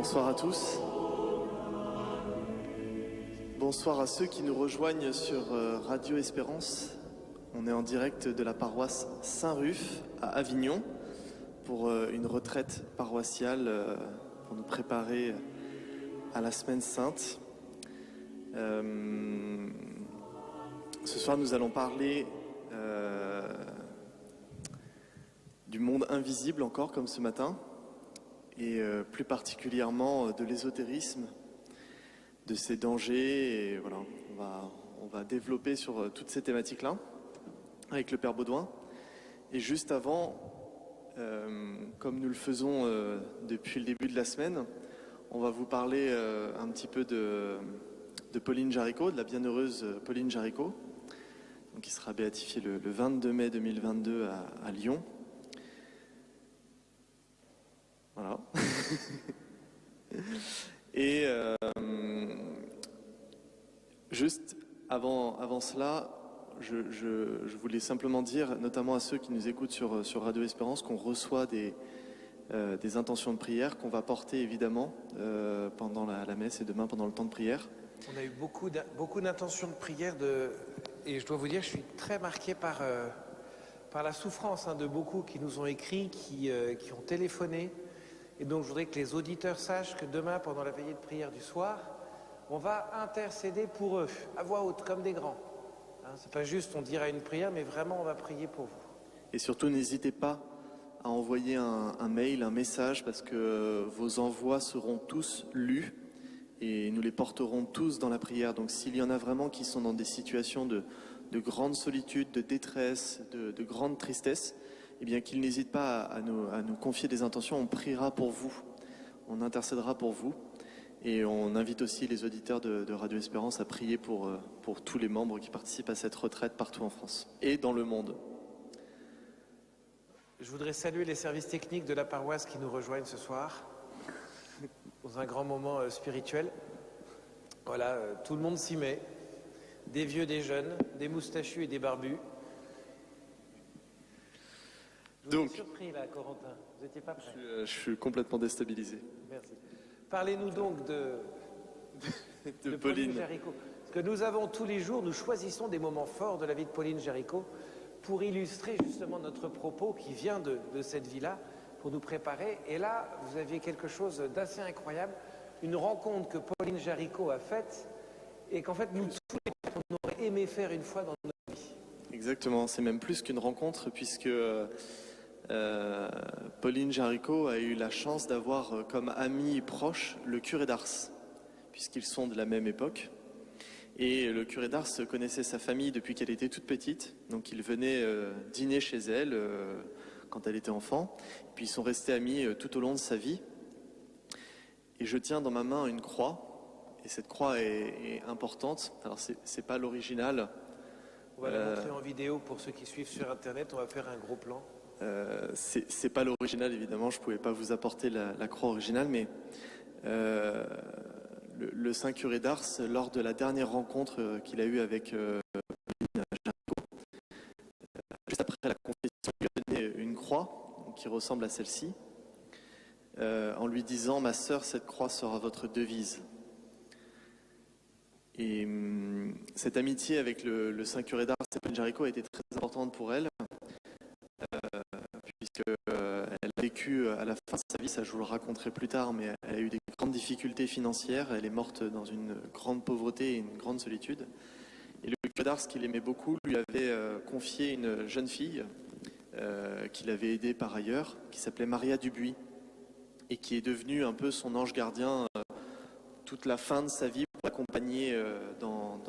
Bonsoir à tous. Bonsoir à ceux qui nous rejoignent sur Radio Espérance. On est en direct de la paroisse Saint-Ruf à Avignon pour une retraite paroissiale pour nous préparer à la Semaine Sainte. Ce soir, nous allons parler du monde invisible encore, comme ce matin, et plus particulièrement de l'ésotérisme, de ses dangers. Et voilà, on va développer sur toutes ces thématiques-là avec le Père Baudouin. Et juste avant, comme nous le faisons depuis le début de la semaine, on va vous parler un petit peu de Pauline Jaricot, de la bienheureuse Pauline Jaricot, donc qui sera béatifiée le 22 mai 2022 à Lyon. Voilà. Et juste avant cela, je voulais simplement dire, notamment à ceux qui nous écoutent sur Radio Espérance, qu'on reçoit des intentions de prière qu'on va porter évidemment pendant la messe et demain pendant le temps de prière. On a eu beaucoup d'intentions de prière et je dois vous dire, je suis très marqué par la souffrance de beaucoup qui nous ont écrit, qui ont téléphoné. Et donc je voudrais que les auditeurs sachent que demain, pendant la veillée de prière du soir, on va intercéder pour eux, à voix haute, comme des grands. C'est pas juste on dira une prière, mais vraiment on va prier pour vous. Et surtout, n'hésitez pas à envoyer un mail, un message, parce que vos envois seront tous lus et nous les porterons tous dans la prière. Donc s'il y en a vraiment qui sont dans des situations de grande solitude, de détresse, de grande tristesse, eh bien qu'ils n'hésitent pas à nous confier des intentions. On priera pour vous, on intercédera pour vous. Et on invite aussi les auditeurs de Radio Espérance à prier pour tous les membres qui participent à cette retraite partout en France et dans le monde. Je voudrais saluer les services techniques de la paroisse qui nous rejoignent ce soir, dans un grand moment spirituel. Voilà, tout le monde s'y met, des vieux, des jeunes, des moustachus et des barbus. Je vous ai surpris là, Corentin, vous n'étiez pas prêt. Je suis complètement déstabilisé. Merci. Parlez-nous donc de Pauline Jaricot. Parce que nous avons tous les jours, nous choisissons des moments forts de la vie de Pauline Jaricot pour illustrer justement notre propos qui vient de cette vie-là, pour nous préparer. Et là, vous aviez quelque chose d'assez incroyable, une rencontre que Pauline Jaricot a faite et qu'en fait, nous tous, on aurait aimé faire une fois dans notre vie. Exactement, c'est même plus qu'une rencontre puisque Pauline Jaricot a eu la chance d'avoir comme ami proche le curé d'Ars, puisqu'ils sont de la même époque. Et le curé d'Ars connaissait sa famille depuis qu'elle était toute petite, donc il venait dîner chez elle quand elle était enfant. Et puis ils sont restés amis tout au long de sa vie. Et je tiens dans ma main une croix, et cette croix est importante. Alors c'est pas l'original. On va la montrer en vidéo pour ceux qui suivent sur Internet, on va faire un gros plan. C'est pas l'original évidemment, je pouvais pas vous apporter la croix originale, mais le Saint Curé d'Ars, lors de la dernière rencontre qu'il a eue avec Pauline Jaricot, juste après la confession, il lui a donné une croix qui ressemble à celle-ci, en lui disant « Ma sœur, cette croix sera votre devise ». Et cette amitié avec le Saint Curé d'Ars et Pauline Jaricot a été très importante pour elle, puisqu'elle a vécu à la fin de sa vie, ça je vous le raconterai plus tard, mais elle a eu des grandes difficultés financières, elle est morte dans une grande pauvreté et une grande solitude. Et le curé d'Ars, qu'il aimait beaucoup, lui avait confié une jeune fille qu'il avait aidée par ailleurs, qui s'appelait Maria Dubuis, et qui est devenue un peu son ange gardien toute la fin de sa vie pour l'accompagner dans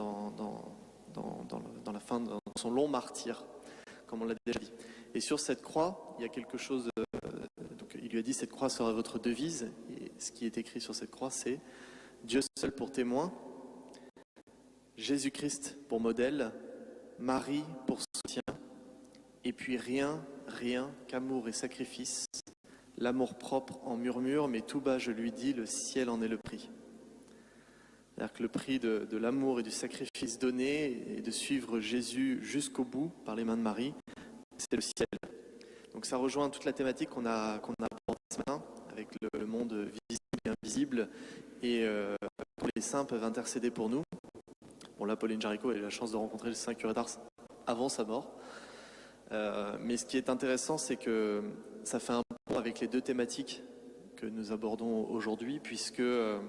son long martyre, comme on l'a déjà dit. Et sur cette croix, il y a quelque chose, donc il lui a dit cette croix sera votre devise, et ce qui est écrit sur cette croix c'est Dieu seul pour témoin, Jésus-Christ pour modèle, Marie pour soutien, et puis rien qu'amour et sacrifice, l'amour propre en murmure, mais tout bas je lui dis, le ciel en est le prix. C'est-à-dire que le prix de l'amour et du sacrifice donné et de suivre Jésus jusqu'au bout par les mains de Marie, c'est le ciel. Donc ça rejoint toute la thématique qu'on a abordée ce matin avec le monde visible invisible et où les saints peuvent intercéder pour nous. Bon là, Pauline Jaricot a eu la chance de rencontrer le Saint Curé d'Ars avant sa mort. Mais ce qui est intéressant, c'est que ça fait un rapport avec les deux thématiques que nous abordons aujourd'hui, puisque le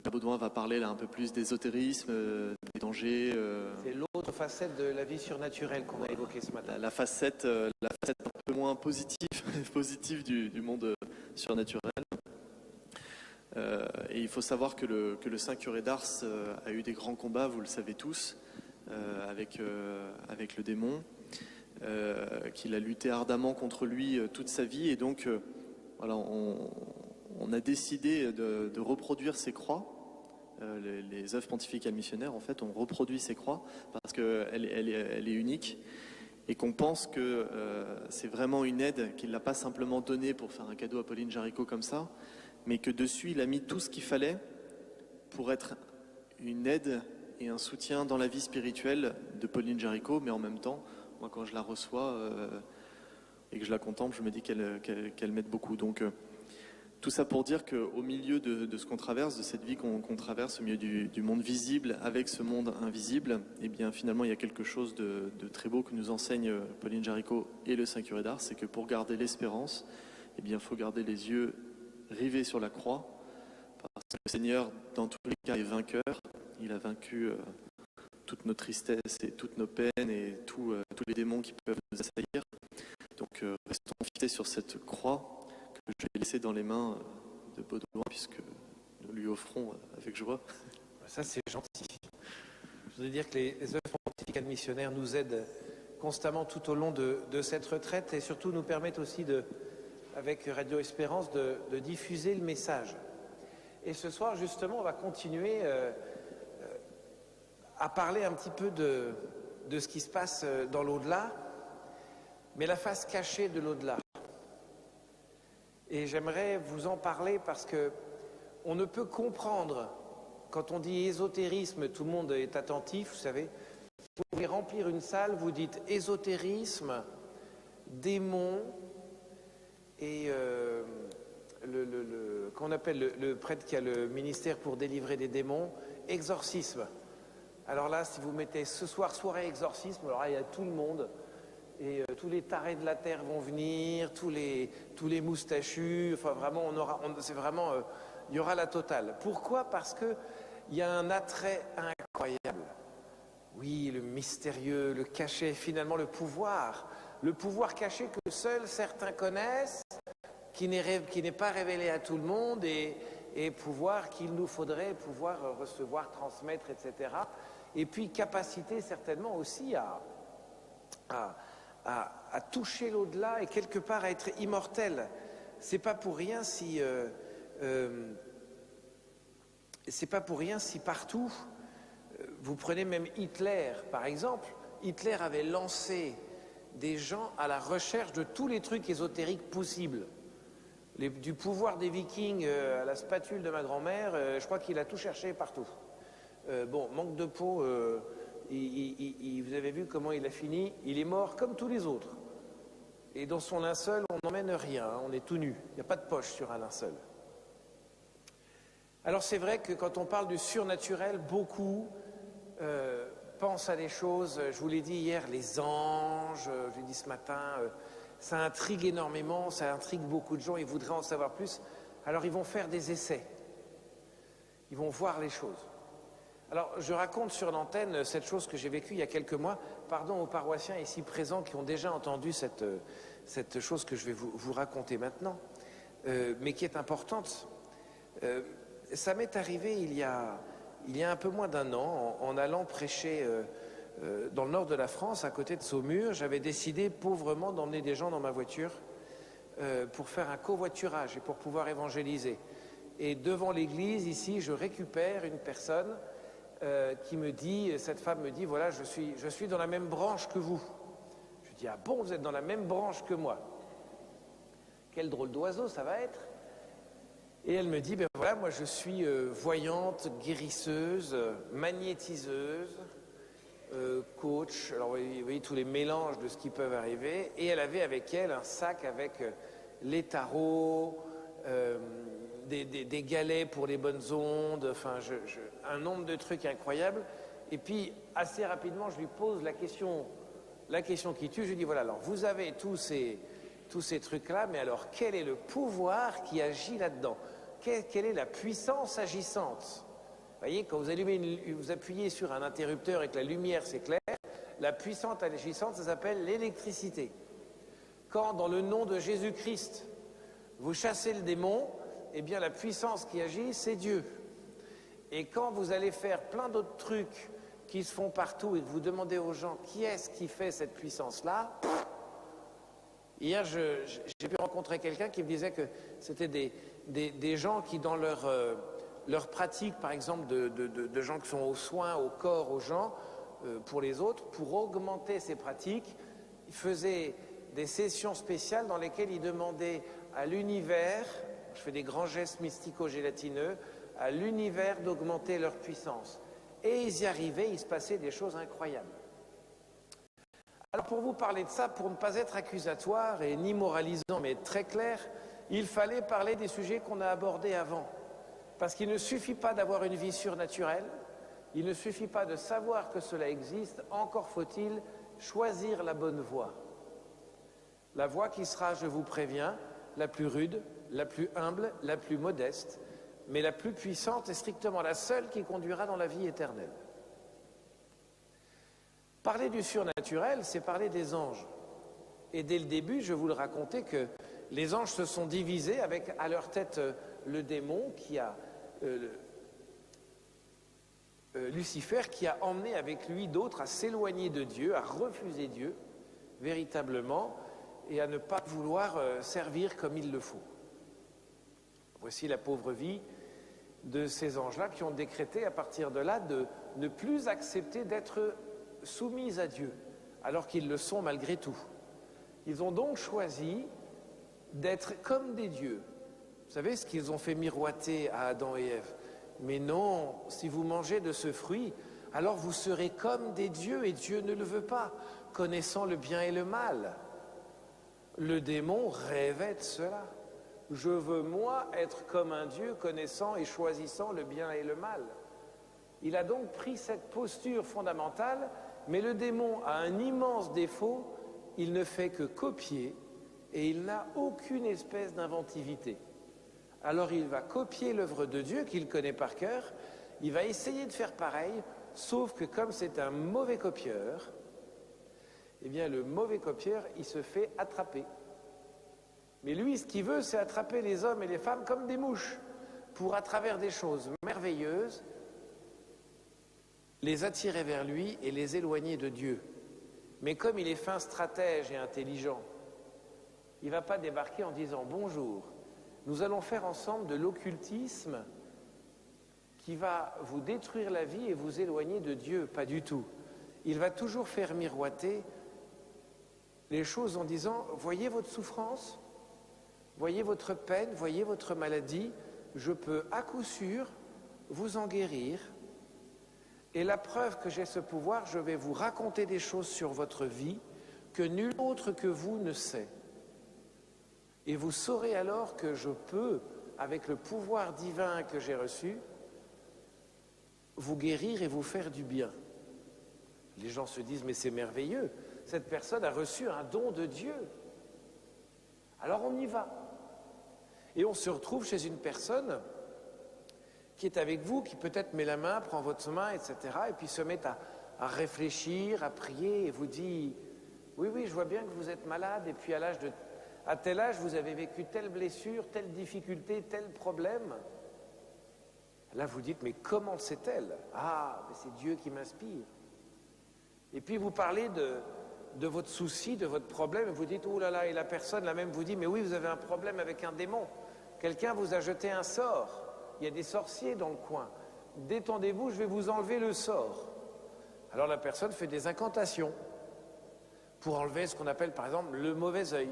Père Baudouin va parler là un peu plus d'ésotérisme, des dangers. C'est l'autre facette de la vie surnaturelle qu'on a évoquée ce matin. La facette un peu moins positive du monde surnaturel. Et il faut savoir que le Saint Curé d'Ars a eu des grands combats, vous le savez tous, avec le démon, qu'il a lutté ardemment contre lui toute sa vie. Et donc, voilà, on a décidé de reproduire ces croix. Les œuvres pontificales missionnaires, en fait, on reproduit ces croix parce qu'elle est unique et qu'on pense que c'est vraiment une aide, qu'il ne l'a pas simplement donnée pour faire un cadeau à Pauline Jaricot comme ça, mais que dessus, il a mis tout ce qu'il fallait pour être une aide et un soutien dans la vie spirituelle de Pauline Jaricot, mais en même temps, moi, quand je la reçois et que je la contemple, je me dis qu'elle m'aide beaucoup. Donc, tout ça pour dire qu'au milieu de ce qu'on traverse, de cette vie qu'on traverse, au milieu du monde visible avec ce monde invisible, eh bien finalement il y a quelque chose de très beau que nous enseigne Pauline Jaricot et le Saint Curé d'Ars, c'est que pour garder l'espérance, eh bien il faut garder les yeux rivés sur la croix, parce que le Seigneur, dans tous les cas, est vainqueur. Il a vaincu toute nos tristesses et toutes nos peines et tous les démons qui peuvent nous assaillir. Donc restons fixés sur cette croix que je vais laisser dans les mains de Baudouin, puisque nous lui offrons avec joie. Ça, c'est gentil. Je voudrais dire que les œuvres pontificales missionnaires nous aident constamment tout au long de cette retraite et surtout nous permettent aussi, avec Radio Espérance, de diffuser le message. Et ce soir, justement, on va continuer à parler un petit peu de ce qui se passe dans l'au-delà, mais la face cachée de l'au-delà. Et j'aimerais vous en parler parce que on ne peut comprendre, quand on dit ésotérisme, tout le monde est attentif, vous savez. Vous pouvez remplir une salle, vous dites ésotérisme, démon, et qu'on appelle le prêtre qui a le ministère pour délivrer des démons, exorcisme. Alors là, si vous mettez ce soir soirée exorcisme, alors là, il y a tout le monde. Et tous les tarés de la terre vont venir, tous les moustachus, enfin vraiment, c'est vraiment, il y aura la totale. Pourquoi? Parce que il y a un attrait incroyable. Oui, le mystérieux, le caché, finalement le pouvoir caché que seuls certains connaissent, qui n'est pas révélé à tout le monde, et pouvoir qu'il nous faudrait pouvoir recevoir, transmettre, etc. Et puis capacité certainement aussi à toucher l'au-delà et quelque part à être immortel. C'est pas pour rien si partout, vous prenez même Hitler par exemple, Hitler avait lancé des gens à la recherche de tous les trucs ésotériques possibles. Du pouvoir des Vikings à la spatule de ma grand-mère, je crois qu'il a tout cherché partout. Bon, manque de peau, vous avez vu comment il a fini? Il est mort comme tous les autres. Et dans son linceul, on n'emmène rien, hein, on est tout nu. Il n'y a pas de poche sur un linceul. Alors c'est vrai que quand on parle du surnaturel, beaucoup pensent à des choses, je vous l'ai dit hier, les anges, je l'ai dit ce matin, ça intrigue énormément, ça intrigue beaucoup de gens, ils voudraient en savoir plus. Alors ils vont faire des essais. Ils vont voir les choses. Alors, je raconte sur l'antenne cette chose que j'ai vécue il y a quelques mois. Pardon aux paroissiens ici présents qui ont déjà entendu cette chose que je vais vous raconter maintenant, mais qui est importante. Ça m'est arrivé il y a un peu moins d'un an, en allant prêcher dans le nord de la France, à côté de Saumur. J'avais décidé pauvrement d'emmener des gens dans ma voiture pour faire un covoiturage et pour pouvoir évangéliser. Et devant l'église, ici, je récupère une personne cette femme me dit, voilà, je suis dans la même branche que vous. Je dis, ah bon, vous êtes dans la même branche que moi? Quel drôle d'oiseau ça va être. Et elle me dit, ben voilà, moi je suis voyante, guérisseuse, magnétiseuse, coach, alors vous voyez tous les mélanges de ce qui peuvent arriver. Et elle avait avec elle un sac avec les tarots, des galets pour les bonnes ondes, enfin, un nombre de trucs incroyables. Et puis, assez rapidement, je lui pose la question qui tue. Je lui dis, voilà, alors, vous avez tous ces trucs-là, mais alors, quel est le pouvoir qui agit là-dedans? Quelle est la puissance agissante? Vous voyez, quand vous appuyez sur un interrupteur et que la lumière s'éclaire, la puissance agissante, ça s'appelle l'électricité. Quand, dans le nom de Jésus-Christ, vous chassez le démon, eh bien, la puissance qui agit, c'est Dieu. Et quand vous allez faire plein d'autres trucs qui se font partout et que vous demandez aux gens qui est-ce qui fait cette puissance-là, hier, j'ai pu rencontrer quelqu'un qui me disait que c'était des gens qui, dans leur pratique, par exemple, de gens qui sont aux soins, au corps, aux gens, pour les autres, pour augmenter ces pratiques, ils faisaient des sessions spéciales dans lesquelles ils demandaient à l'univers, je fais des grands gestes mystico-gélatineux, à l'univers d'augmenter leur puissance. Et ils y arrivaient, il se passait des choses incroyables. Alors pour vous parler de ça, pour ne pas être accusatoire et ni moralisant, mais très clair, il fallait parler des sujets qu'on a abordés avant. Parce qu'il ne suffit pas d'avoir une vie surnaturelle, il ne suffit pas de savoir que cela existe, encore faut-il choisir la bonne voie. La voie qui sera, je vous préviens, la plus rude, la plus humble, la plus modeste, mais la plus puissante et strictement la seule qui conduira dans la vie éternelle. Parler du surnaturel, c'est parler des anges. Et dès le début, je vous le racontais que les anges se sont divisés avec à leur tête le démon qui a Lucifer, qui a emmené avec lui d'autres à s'éloigner de Dieu, à refuser Dieu véritablement et à ne pas vouloir servir comme il le faut. Voici la pauvre vie de ces anges-là qui ont décrété à partir de là de ne plus accepter d'être soumis à Dieu, alors qu'ils le sont malgré tout. Ils ont donc choisi d'être comme des dieux. Vous savez ce qu'ils ont fait miroiter à Adam et Ève? Mais non, si vous mangez de ce fruit, alors vous serez comme des dieux, et Dieu ne le veut pas, connaissant le bien et le mal. Le démon rêvait de cela. Je veux, moi, être comme un Dieu, connaissant et choisissant le bien et le mal. Il a donc pris cette posture fondamentale, mais le démon a un immense défaut, il ne fait que copier et il n'a aucune espèce d'inventivité. Alors il va copier l'œuvre de Dieu qu'il connaît par cœur, il va essayer de faire pareil, sauf que comme c'est un mauvais copieur, eh bien le mauvais copieur, il se fait attraper. Mais lui, ce qu'il veut, c'est attraper les hommes et les femmes comme des mouches, pour, à travers des choses merveilleuses, les attirer vers lui et les éloigner de Dieu. Mais comme il est fin stratège et intelligent, il ne va pas débarquer en disant « Bonjour, nous allons faire ensemble de l'occultisme qui va vous détruire la vie et vous éloigner de Dieu. » Pas du tout. Il va toujours faire miroiter les choses en disant « Voyez votre souffrance, voyez votre peine, voyez votre maladie, je peux à coup sûr vous en guérir. Et la preuve que j'ai ce pouvoir, je vais vous raconter des choses sur votre vie que nul autre que vous ne sait. Et vous saurez alors que je peux, avec le pouvoir divin que j'ai reçu, vous guérir et vous faire du bien. » Les gens se disent « Mais c'est merveilleux, cette personne a reçu un don de Dieu. » Alors on y va. Et on se retrouve chez une personne qui est avec vous, qui peut-être met la main, prend votre main, etc., et puis se met à réfléchir, à prier, et vous dit « Oui, oui, je vois bien que vous êtes malade, et puis à tel âge, vous avez vécu telle blessure, telle difficulté, tel problème. » Là, vous dites « Mais comment le sait-elle? Ah, mais c'est Dieu qui m'inspire. » Et puis vous parlez de votre souci, de votre problème, et vous dites « Oh là là », et la personne là même vous dit « Mais oui, vous avez un problème avec un démon. Quelqu'un vous a jeté un sort. Il y a des sorciers dans le coin. Détendez-vous, je vais vous enlever le sort. » Alors la personne fait des incantations pour enlever ce qu'on appelle par exemple le mauvais œil.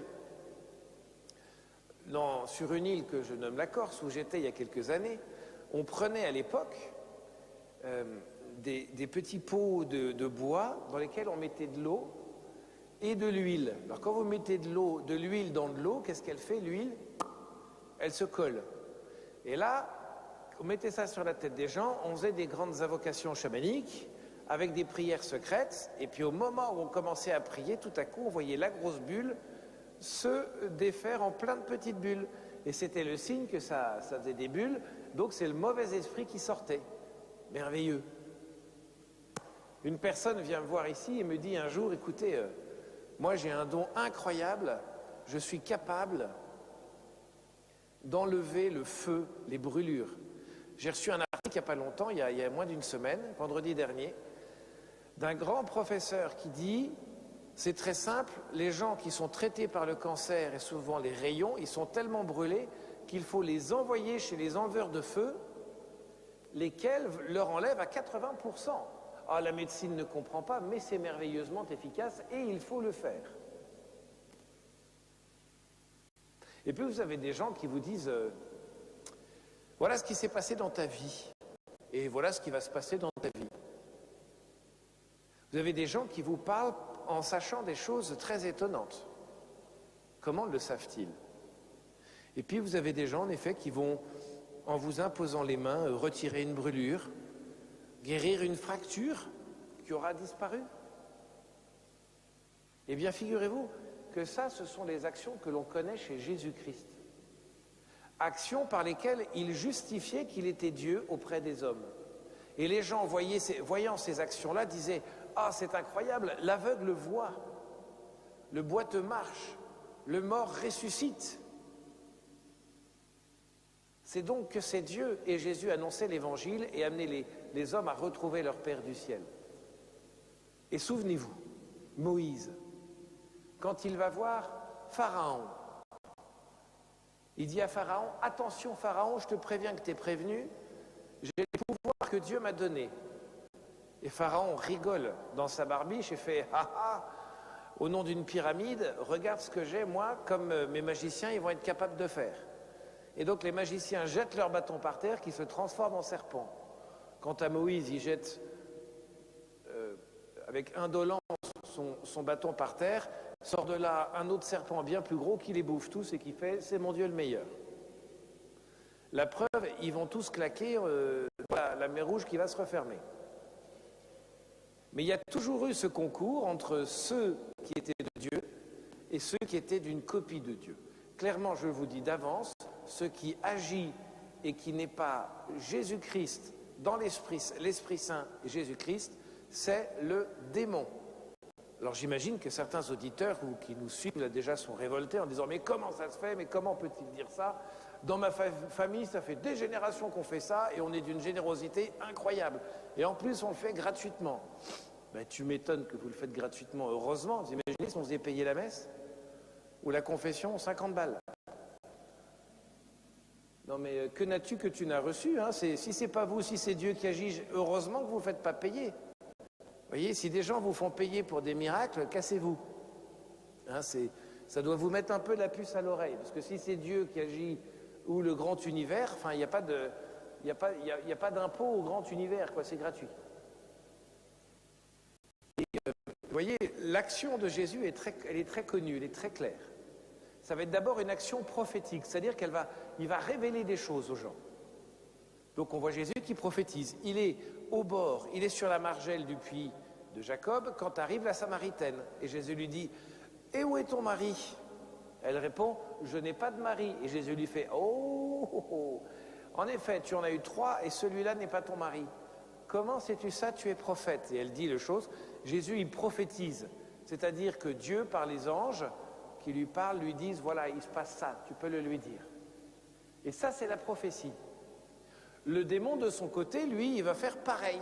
Sur une île que je nomme la Corse, où j'étais il y a quelques années, on prenait à l'époque des petits pots de bois dans lesquels on mettait de l'eau et de l'huile. Alors quand vous mettez de l'huile dans de l'eau, qu'est-ce qu'elle fait l'huile? elle se colle. Et là, on mettait ça sur la tête des gens, on faisait des grandes invocations chamaniques avec des prières secrètes, et puis au moment où on commençait à prier, tout à coup, on voyait la grosse bulle se défaire en plein de petites bulles. Et c'était le signe que ça faisait des bulles, donc c'est le mauvais esprit qui sortait. Merveilleux. Une personne vient me voir ici et me dit un jour, écoutez, moi j'ai un don incroyable, je suis capable d'enlever le feu, les brûlures. J'ai reçu un article il n'y a pas longtemps, il y a moins d'une semaine, vendredi dernier, d'un grand professeur qui dit, c'est très simple, les gens qui sont traités par le cancer et souvent les rayons, ils sont tellement brûlés qu'il faut les envoyer chez les enleveurs de feu, lesquels leur enlèvent à 80%. Ah, la médecine ne comprend pas, mais c'est merveilleusement efficace et il faut le faire. Et puis vous avez des gens qui vous disent voilà ce qui s'est passé dans ta vie et voilà ce qui va se passer dans ta vie. Vous avez des gens qui vous parlent en sachant des choses très étonnantes. Comment le savent-ils? Et puis vous avez des gens en effet qui vont, en vous imposant les mains, retirer une brûlure, guérir une fracture qui aura disparu. Eh bien figurez-vous que ça, ce sont les actions que l'on connaît chez Jésus-Christ. Actions par lesquelles il justifiait qu'il était Dieu auprès des hommes. Et les gens, voyant ces actions-là, disaient « Ah, c'est incroyable, l'aveugle voit, le boiteux marche, le mort ressuscite. » C'est donc que c'est Dieu et Jésus annonçaient l'Évangile et amenaient les hommes à retrouver leur Père du ciel. Et souvenez-vous, Moïse, quand il va voir Pharaon, il dit à Pharaon, « Attention Pharaon, je te préviens que tu es prévenu, j'ai les pouvoirs que Dieu m'a donnés. » Et Pharaon rigole dans sa barbiche et fait « Ah ah, au nom d'une pyramide, regarde ce que j'ai, moi, comme mes magiciens, ils vont être capables de faire. » Et donc les magiciens jettent leur bâton par terre qui se transforme en serpent. Quant à Moïse, il jette avec indolence son bâton par terre, sort de là un autre serpent bien plus gros qui les bouffe tous et qui fait « c'est mon Dieu le meilleur ». La preuve, ils vont tous claquer la mer Rouge qui va se refermer. Mais il y a toujours eu ce concours entre ceux qui étaient de Dieu et ceux qui étaient d'une copie de Dieu. Clairement, je vous dis d'avance, ce qui agit et qui n'est pas Jésus-Christ dans l'Esprit Saint et Jésus-Christ, c'est le démon. Alors j'imagine que certains auditeurs ou qui nous suivent là déjà sont révoltés en disant « Mais comment ça se fait? Mais comment peut-il dire ça? Dans ma famille, ça fait des générations qu'on fait ça et on est d'une générosité incroyable. Et en plus, on le fait gratuitement. » Ben, tu m'étonnes que vous le faites gratuitement, heureusement. Vous imaginez si on faisait payer la messe ou la confession 50 balles. Non mais que n'as-tu que tu n'as reçu hein? Si c'est pas vous, si c'est Dieu qui agit, heureusement que vous ne faites pas payer. Vous voyez, si des gens vous font payer pour des miracles, cassez-vous. Hein, ça doit vous mettre un peu la puce à l'oreille. Parce que si c'est Dieu qui agit ou le grand univers, enfin, il n'y a pas d'impôt au grand univers, quoi, c'est gratuit. Et, vous voyez, l'action de Jésus elle est très connue, elle est très claire. Ça va être d'abord une action prophétique, c'est-à-dire qu'il va révéler des choses aux gens. Donc on voit Jésus qui prophétise. Il est au bord, il est sur la margelle du puits de Jacob quand arrive la Samaritaine. Et Jésus lui dit « Et où est ton mari ?» Elle répond « Je n'ai pas de mari. » Et Jésus lui fait « Oh, en effet, tu en as eu 3 et celui-là n'est pas ton mari. Comment sais-tu ça? Tu es prophète. » Et elle dit le chose. Jésus, il prophétise. C'est-à-dire que Dieu, par les anges qui lui parlent, lui disent « Voilà, il se passe ça, tu peux le lui dire. » Et ça, c'est la prophétie. Le démon, de son côté, lui, il va faire pareil.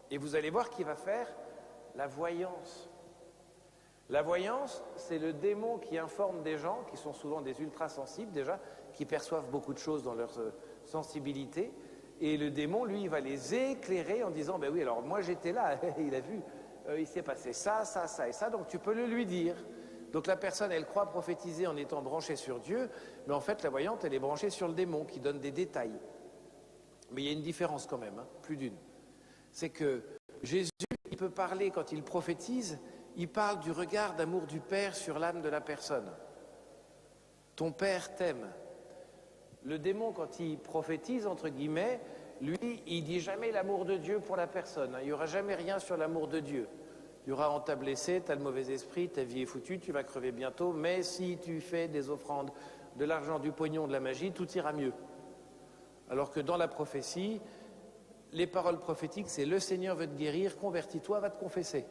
Et vous allez voir qu'il va faire la voyance. La voyance, c'est le démon qui informe des gens, qui sont souvent des ultra-sensibles déjà, qui perçoivent beaucoup de choses dans leur sensibilité. Et le démon, lui, il va les éclairer en disant « Ben oui, alors moi j'étais là, il a vu, il s'est passé ça, ça, ça et ça, donc tu peux le lui dire. » Donc la personne, elle croit prophétiser en étant branchée sur Dieu, mais en fait, la voyante, elle est branchée sur le démon qui donne des détails. Mais il y a une différence quand même, hein, plus d'une. C'est que Jésus, il peut parler, quand il prophétise, il parle du regard d'amour du Père sur l'âme de la personne. Ton Père t'aime. Le démon, quand il prophétise, entre guillemets, lui, il dit jamais l'amour de Dieu pour la personne. Il n'y aura jamais rien sur l'amour de Dieu. Il y aura on t'a blessé, t'as le mauvais esprit, ta vie est foutue, tu vas crever bientôt, mais si tu fais des offrandes, de l'argent, du pognon, de la magie, tout ira mieux. Alors que dans la prophétie, les paroles prophétiques, c'est le Seigneur veut te guérir, convertis-toi, va te confesser.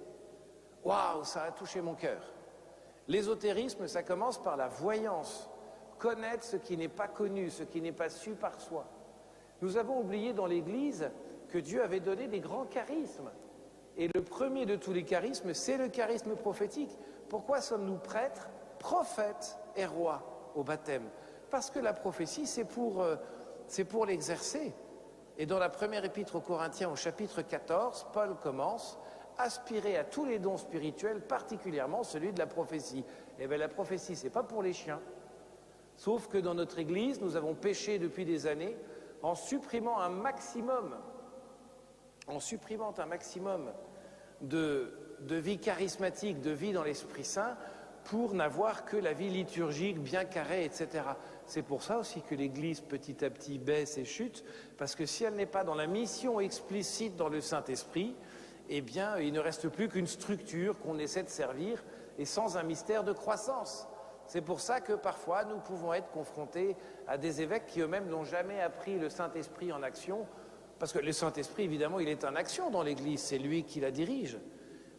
Waouh, ça a touché mon cœur. L'ésotérisme, ça commence par la voyance. Connaître ce qui n'est pas connu, ce qui n'est pas su par soi. Nous avons oublié dans l'Église que Dieu avait donné des grands charismes. Et le premier de tous les charismes, c'est le charisme prophétique. Pourquoi sommes-nous prêtres, prophètes et rois au baptême? Parce que la prophétie, c'est pour l'exercer. Et dans la première épître aux Corinthiens, au chapitre 14, Paul commence « Aspirez à tous les dons spirituels, particulièrement celui de la prophétie ». Eh bien, la prophétie, ce n'est pas pour les chiens. Sauf que dans notre Église, nous avons péché depuis des années en supprimant un maximum de vie charismatique, de vie dans l'Esprit Saint, pour n'avoir que la vie liturgique bien carrée, etc. C'est pour ça aussi que l'Église petit à petit baisse et chute, parce que si elle n'est pas dans la mission explicite dans le Saint-Esprit, eh bien, il ne reste plus qu'une structure qu'on essaie de servir, et sans un mystère de croissance. C'est pour ça que parfois nous pouvons être confrontés à des évêques qui eux-mêmes n'ont jamais appris le Saint-Esprit en action, parce que le Saint-Esprit, évidemment, il est en action dans l'Église, c'est lui qui la dirige.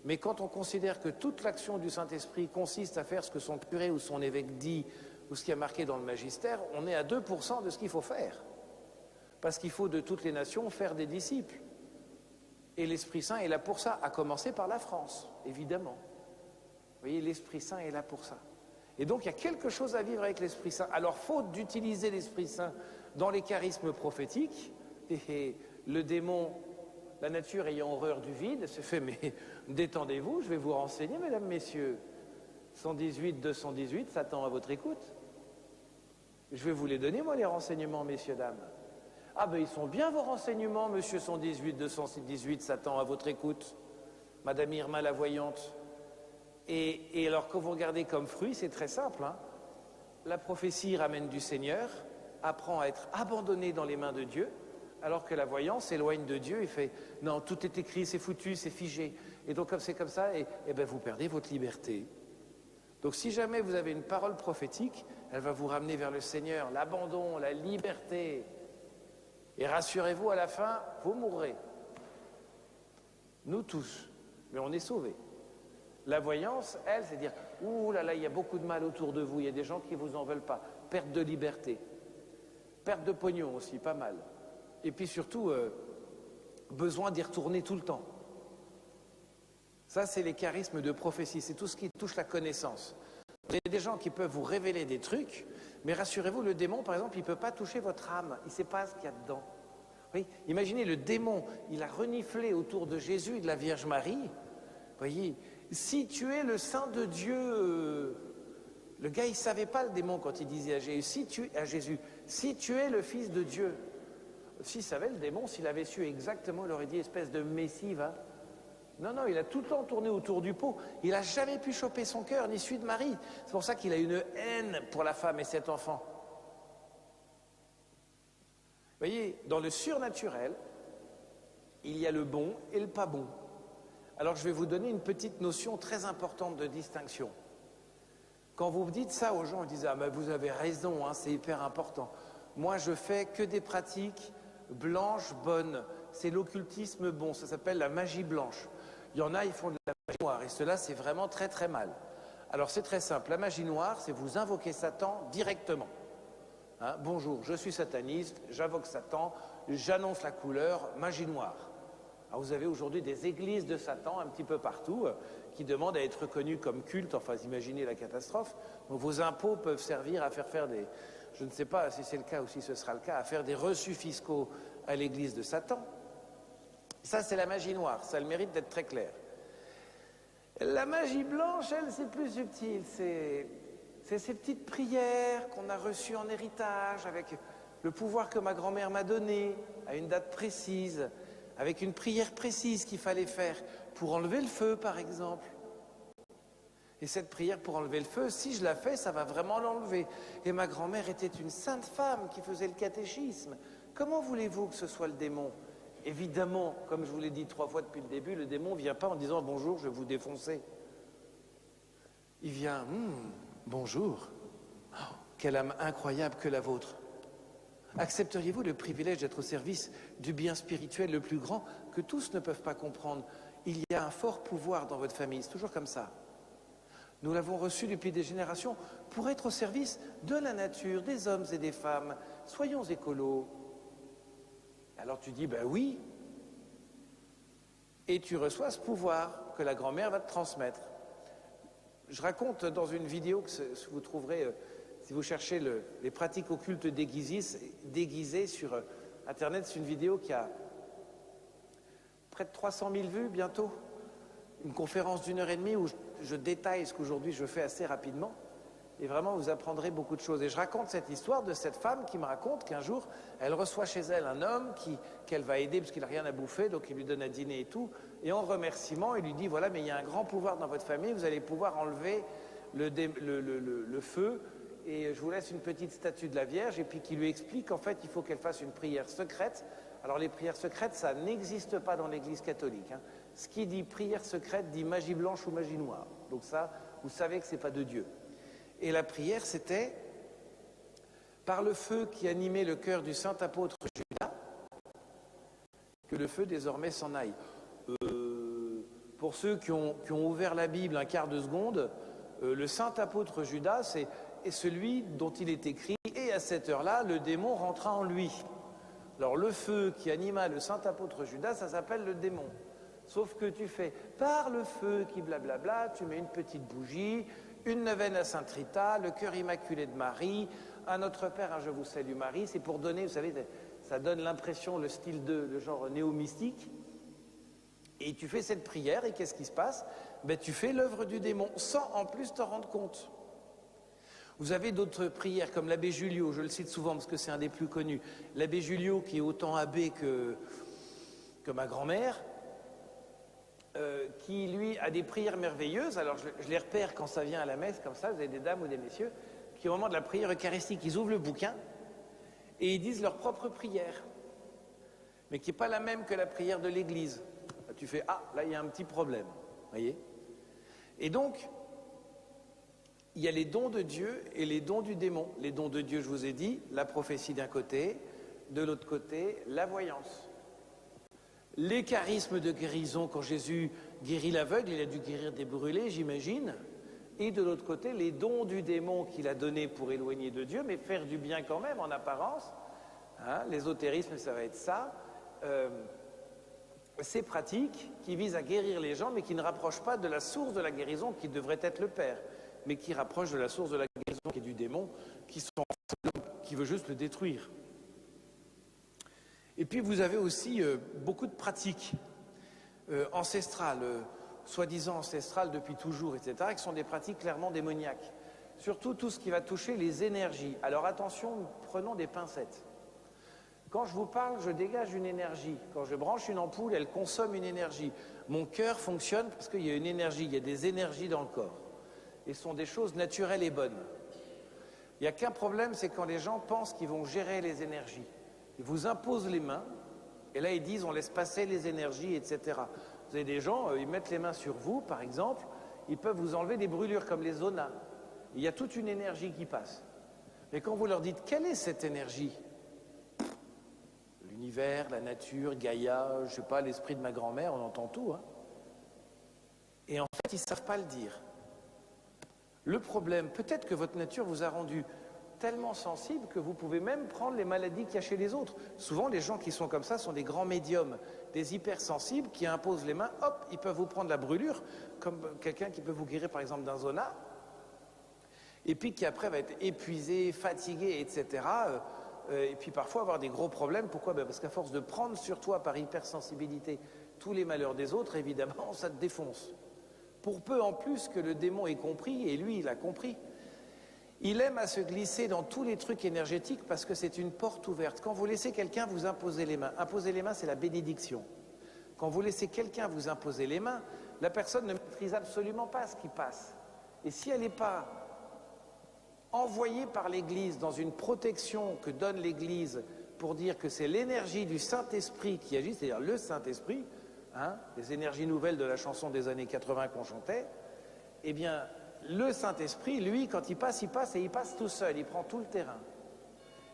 Mais quand on considère que toute l'action du Saint-Esprit consiste à faire ce que son curé ou son évêque dit, ou ce qui est marqué dans le magistère, on est à 2% de ce qu'il faut faire. Parce qu'il faut de toutes les nations faire des disciples. Et l'Esprit Saint est là pour ça, à commencer par la France, évidemment. Vous voyez, l'Esprit Saint est là pour ça. Et donc il y a quelque chose à vivre avec l'Esprit Saint. Alors faute d'utiliser l'Esprit Saint dans les charismes prophétiques, et le démon, la nature ayant horreur du vide, se fait mais détendez-vous, je vais vous renseigner, mesdames, messieurs. 118, 218, Satan à votre écoute. Je vais vous les donner, moi, les renseignements, messieurs, dames. Ah ben ils sont bien vos renseignements, monsieur 118, 218, Satan à votre écoute. Madame Irma la voyante. Et alors que vous regardez comme fruit, c'est très simple. Hein. La prophétie ramène du Seigneur, apprend à être abandonné dans les mains de Dieu, alors que la voyance s'éloigne de Dieu et fait « Non, tout est écrit, c'est foutu, c'est figé. » Et donc comme c'est comme ça, et ben, vous perdez votre liberté. Donc si jamais vous avez une parole prophétique, elle va vous ramener vers le Seigneur, l'abandon, la liberté. Et rassurez-vous, à la fin, vous mourrez. Nous tous, mais on est sauvés. La voyance, elle, c'est dire « Ouh là là, il y a beaucoup de mal autour de vous, il y a des gens qui ne vous en veulent pas. » Perte de liberté. Perte de pognon aussi, pas mal. Et puis surtout, besoin d'y retourner tout le temps. Ça, c'est les charismes de prophétie, c'est tout ce qui touche la connaissance. Il y a des gens qui peuvent vous révéler des trucs, mais rassurez-vous, le démon, par exemple, il ne peut pas toucher votre âme, il ne sait pas ce qu'il y a dedans. Oui, imaginez, le démon, il a reniflé autour de Jésus et de la Vierge Marie. Voyez, si tu es le Saint de Dieu, le gars, il ne savait pas, le démon, quand il disait à Jésus, si tu es le Fils de Dieu. S'il savait, le démon, s'il avait su exactement, il aurait dit espèce de messie, va. Non, non, il a tout le temps tourné autour du pot. Il n'a jamais pu choper son cœur, ni celui de Marie. C'est pour ça qu'il a une haine pour la femme et cet enfant. Vous voyez, dans le surnaturel, il y a le bon et le pas bon. Alors je vais vous donner une petite notion très importante de distinction. Quand vous dites ça aux gens, ils disent « Ah, mais vous avez raison, hein, c'est hyper important. Moi, je fais que des pratiques blanches, bonnes. C'est l'occultisme bon, ça s'appelle la magie blanche. Il y en a, ils font de la magie noire, et cela, c'est vraiment très très mal. Alors c'est très simple, la magie noire, c'est vous invoquer Satan directement. Hein, bonjour, je suis sataniste, j'invoque Satan, j'annonce la couleur, magie noire. Alors vous avez aujourd'hui des églises de Satan un petit peu partout qui demandent à être reconnues comme cultes, enfin imaginez la catastrophe. Donc vos impôts peuvent servir à faire des, je ne sais pas si c'est le cas ou si ce sera le cas, à faire des reçus fiscaux à l'église de Satan. Ça c'est la magie noire, ça a le mérite d'être très clair. La magie blanche, elle, c'est plus subtil, c'est ces petites prières qu'on a reçues en héritage avec le pouvoir que ma grand-mère m'a donné à une date précise, avec une prière précise qu'il fallait faire pour enlever le feu, par exemple. Et cette prière pour enlever le feu, si je la fais, ça va vraiment l'enlever. Et ma grand-mère était une sainte femme qui faisait le catéchisme. Comment voulez-vous que ce soit le démon? Évidemment, comme je vous l'ai dit 3 fois depuis le début, le démon ne vient pas en disant « Bonjour, je vais vous défoncer ». Il vient « Bonjour, oh, quelle âme incroyable que la vôtre. Accepteriez-vous le privilège d'être au service du bien spirituel le plus grand que tous ne peuvent pas comprendre? Il y a un fort pouvoir dans votre famille, c'est toujours comme ça. Nous l'avons reçu depuis des générations pour être au service de la nature, des hommes et des femmes. Soyons écolos. » Alors tu dis, ben oui, et tu reçois ce pouvoir que la grand-mère va te transmettre. Je raconte dans une vidéo que vous trouverez, si vous cherchez les pratiques occultes déguisées sur Internet, c'est une vidéo qui a près de 300 000 vues bientôt. Une conférence d'1h30 où je détaille ce qu'aujourd'hui je fais assez rapidement. Et vraiment, vous apprendrez beaucoup de choses. Et je raconte cette histoire de cette femme qui me raconte qu'un jour, elle reçoit chez elle un homme qu'elle va aider parce qu'il n'a rien à bouffer, donc il lui donne à dîner et tout. Et en remerciement, il lui dit, voilà, mais il y a un grand pouvoir dans votre famille, vous allez pouvoir enlever le feu. Et je vous laisse une petite statue de la Vierge, et puis qui lui explique qu'en fait, il faut qu'elle fasse une prière secrète. Alors les prières secrètes, ça n'existe pas dans l'Église catholique. Hein. Ce qui dit prière secrète dit magie blanche ou magie noire. Donc ça, vous savez que ce n'est pas de Dieu. Et la prière, c'était par le feu qui animait le cœur du saint apôtre Judas, que le feu désormais s'en aille. Pour ceux qui ont ouvert la Bible un quart de seconde, le saint apôtre Judas est celui dont il est écrit « Et à cette heure-là, le démon rentra en lui ». Alors le feu qui anima le saint apôtre Judas, ça s'appelle le démon. Sauf que tu fais par le feu qui blablabla, tu mets une petite bougie, une neuvaine à Sainte Rita, le cœur immaculé de Marie, un Notre Père, un Je vous salue Marie. C'est pour donner, vous savez, ça donne l'impression, le style le genre néo-mystique. Et tu fais cette prière, et qu'est-ce qui se passe? Ben, tu fais l'œuvre du démon, sans en plus te rendre compte. Vous avez d'autres prières, comme l'abbé Julio, je le cite souvent parce que c'est un des plus connus. L'abbé Julio, qui est autant abbé que ma grand-mère, qui lui a des prières merveilleuses. Alors je les repère quand ça vient à la messe, comme ça, vous avez des dames ou des messieurs, qui au moment de la prière eucharistique, ils ouvrent le bouquin et ils disent leur propre prière, mais qui n'est pas la même que la prière de l'Église. Là, tu fais, ah, là il y a un petit problème, voyez. Et donc, il y a les dons de Dieu et les dons du démon. Les dons de Dieu, je vous ai dit, la prophétie d'un côté, de l'autre côté, la voyance. Les charismes de guérison, quand Jésus guérit l'aveugle, il a dû guérir des brûlés, j'imagine. Et de l'autre côté, les dons du démon qu'il a donnés pour éloigner de Dieu, mais faire du bien quand même, en apparence. Hein, l'ésotérisme, ça va être ça. Ces pratiques qui visent à guérir les gens, mais qui ne rapprochent pas de la source de la guérison, qui devrait être le Père, mais qui rapprochent de la source de la guérison, qui est du démon, qui veut juste le détruire. Et puis vous avez aussi beaucoup de pratiques ancestrales, soi-disant ancestrales depuis toujours, etc., qui sont des pratiques clairement démoniaques. Surtout tout ce qui va toucher les énergies. Alors attention, prenons des pincettes. Quand je vous parle, je dégage une énergie. Quand je branche une ampoule, elle consomme une énergie. Mon cœur fonctionne parce qu'il y a une énergie, il y a des énergies dans le corps. Et ce sont des choses naturelles et bonnes. Il n'y a qu'un problème, c'est quand les gens pensent qu'ils vont gérer les énergies. Ils vous imposent les mains, et là ils disent on laisse passer les énergies, etc. Vous avez des gens, ils mettent les mains sur vous, par exemple, ils peuvent vous enlever des brûlures comme les zonas. Il y a toute une énergie qui passe. Mais quand vous leur dites quelle est cette énergie? L'univers, la nature, Gaïa, je ne sais pas, l'esprit de ma grand-mère, on entend tout. Hein. Et en fait, ils ne savent pas le dire. Le problème, peut-être que votre nature vous a rendu tellement sensible que vous pouvez même prendre les maladies qu'il y a chez les autres. Souvent, les gens qui sont comme ça sont des grands médiums, des hypersensibles qui imposent les mains, hop, ils peuvent vous prendre la brûlure, comme quelqu'un qui peut vous guérir par exemple d'un zona, et puis qui après va être épuisé, fatigué, etc. Et puis parfois avoir des gros problèmes. Pourquoi? Parce qu'à force de prendre sur toi par hypersensibilité tous les malheurs des autres, évidemment, ça te défonce. Pour peu en plus que le démon ait compris, et lui, il a compris. Il aime à se glisser dans tous les trucs énergétiques parce que c'est une porte ouverte. Quand vous laissez quelqu'un vous imposer les mains, imposer les mains, c'est la bénédiction. Quand vous laissez quelqu'un vous imposer les mains, la personne ne maîtrise absolument pas ce qui passe. Et si elle n'est pas envoyée par l'Église dans une protection que donne l'Église pour dire que c'est l'énergie du Saint-Esprit qui agit, c'est-à-dire le Saint-Esprit, hein, les énergies nouvelles de la chanson des années 80 qu'on chantait, eh bien, le Saint-Esprit, lui, quand il passe et il passe tout seul, il prend tout le terrain.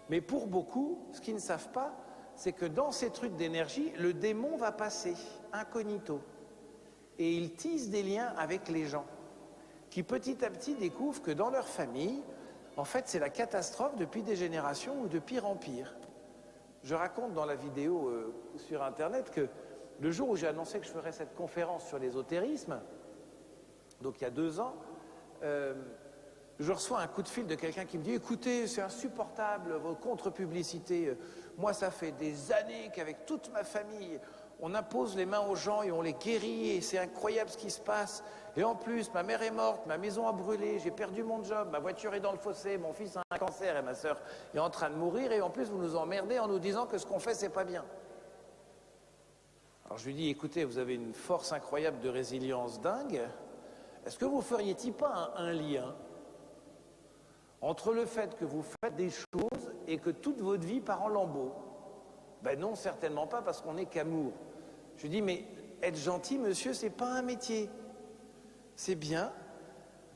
Mais pour beaucoup, ce qu'ils ne savent pas, c'est que dans ces trucs d'énergie, le démon va passer incognito. Et il tisse des liens avec les gens, qui petit à petit découvrent que dans leur famille, en fait, c'est la catastrophe depuis des générations ou de pire en pire. Je raconte dans la vidéo sur Internet que le jour où j'ai annoncé que je ferais cette conférence sur l'ésotérisme, donc il y a 2 ans, je reçois un coup de fil de quelqu'un qui me dit « Écoutez, c'est insupportable, vos contre-publicités. Moi, ça fait des années qu'avec toute ma famille, on impose les mains aux gens et on les guérit et c'est incroyable ce qui se passe. Et en plus, ma mère est morte, ma maison a brûlé, j'ai perdu mon job, ma voiture est dans le fossé, mon fils a un cancer et ma sœur est en train de mourir et en plus, vous nous emmerdez en nous disant que ce qu'on fait, c'est pas bien. » Alors je lui dis « Écoutez, vous avez une force incroyable de résilience dingue. Est-ce que vous feriez-il pas un lien entre le fait que vous faites des choses et que toute votre vie part en lambeaux? » Ben non, certainement pas, parce qu'on n'est qu'amour. Je lui dis, mais être gentil, monsieur, c'est pas un métier. C'est bien,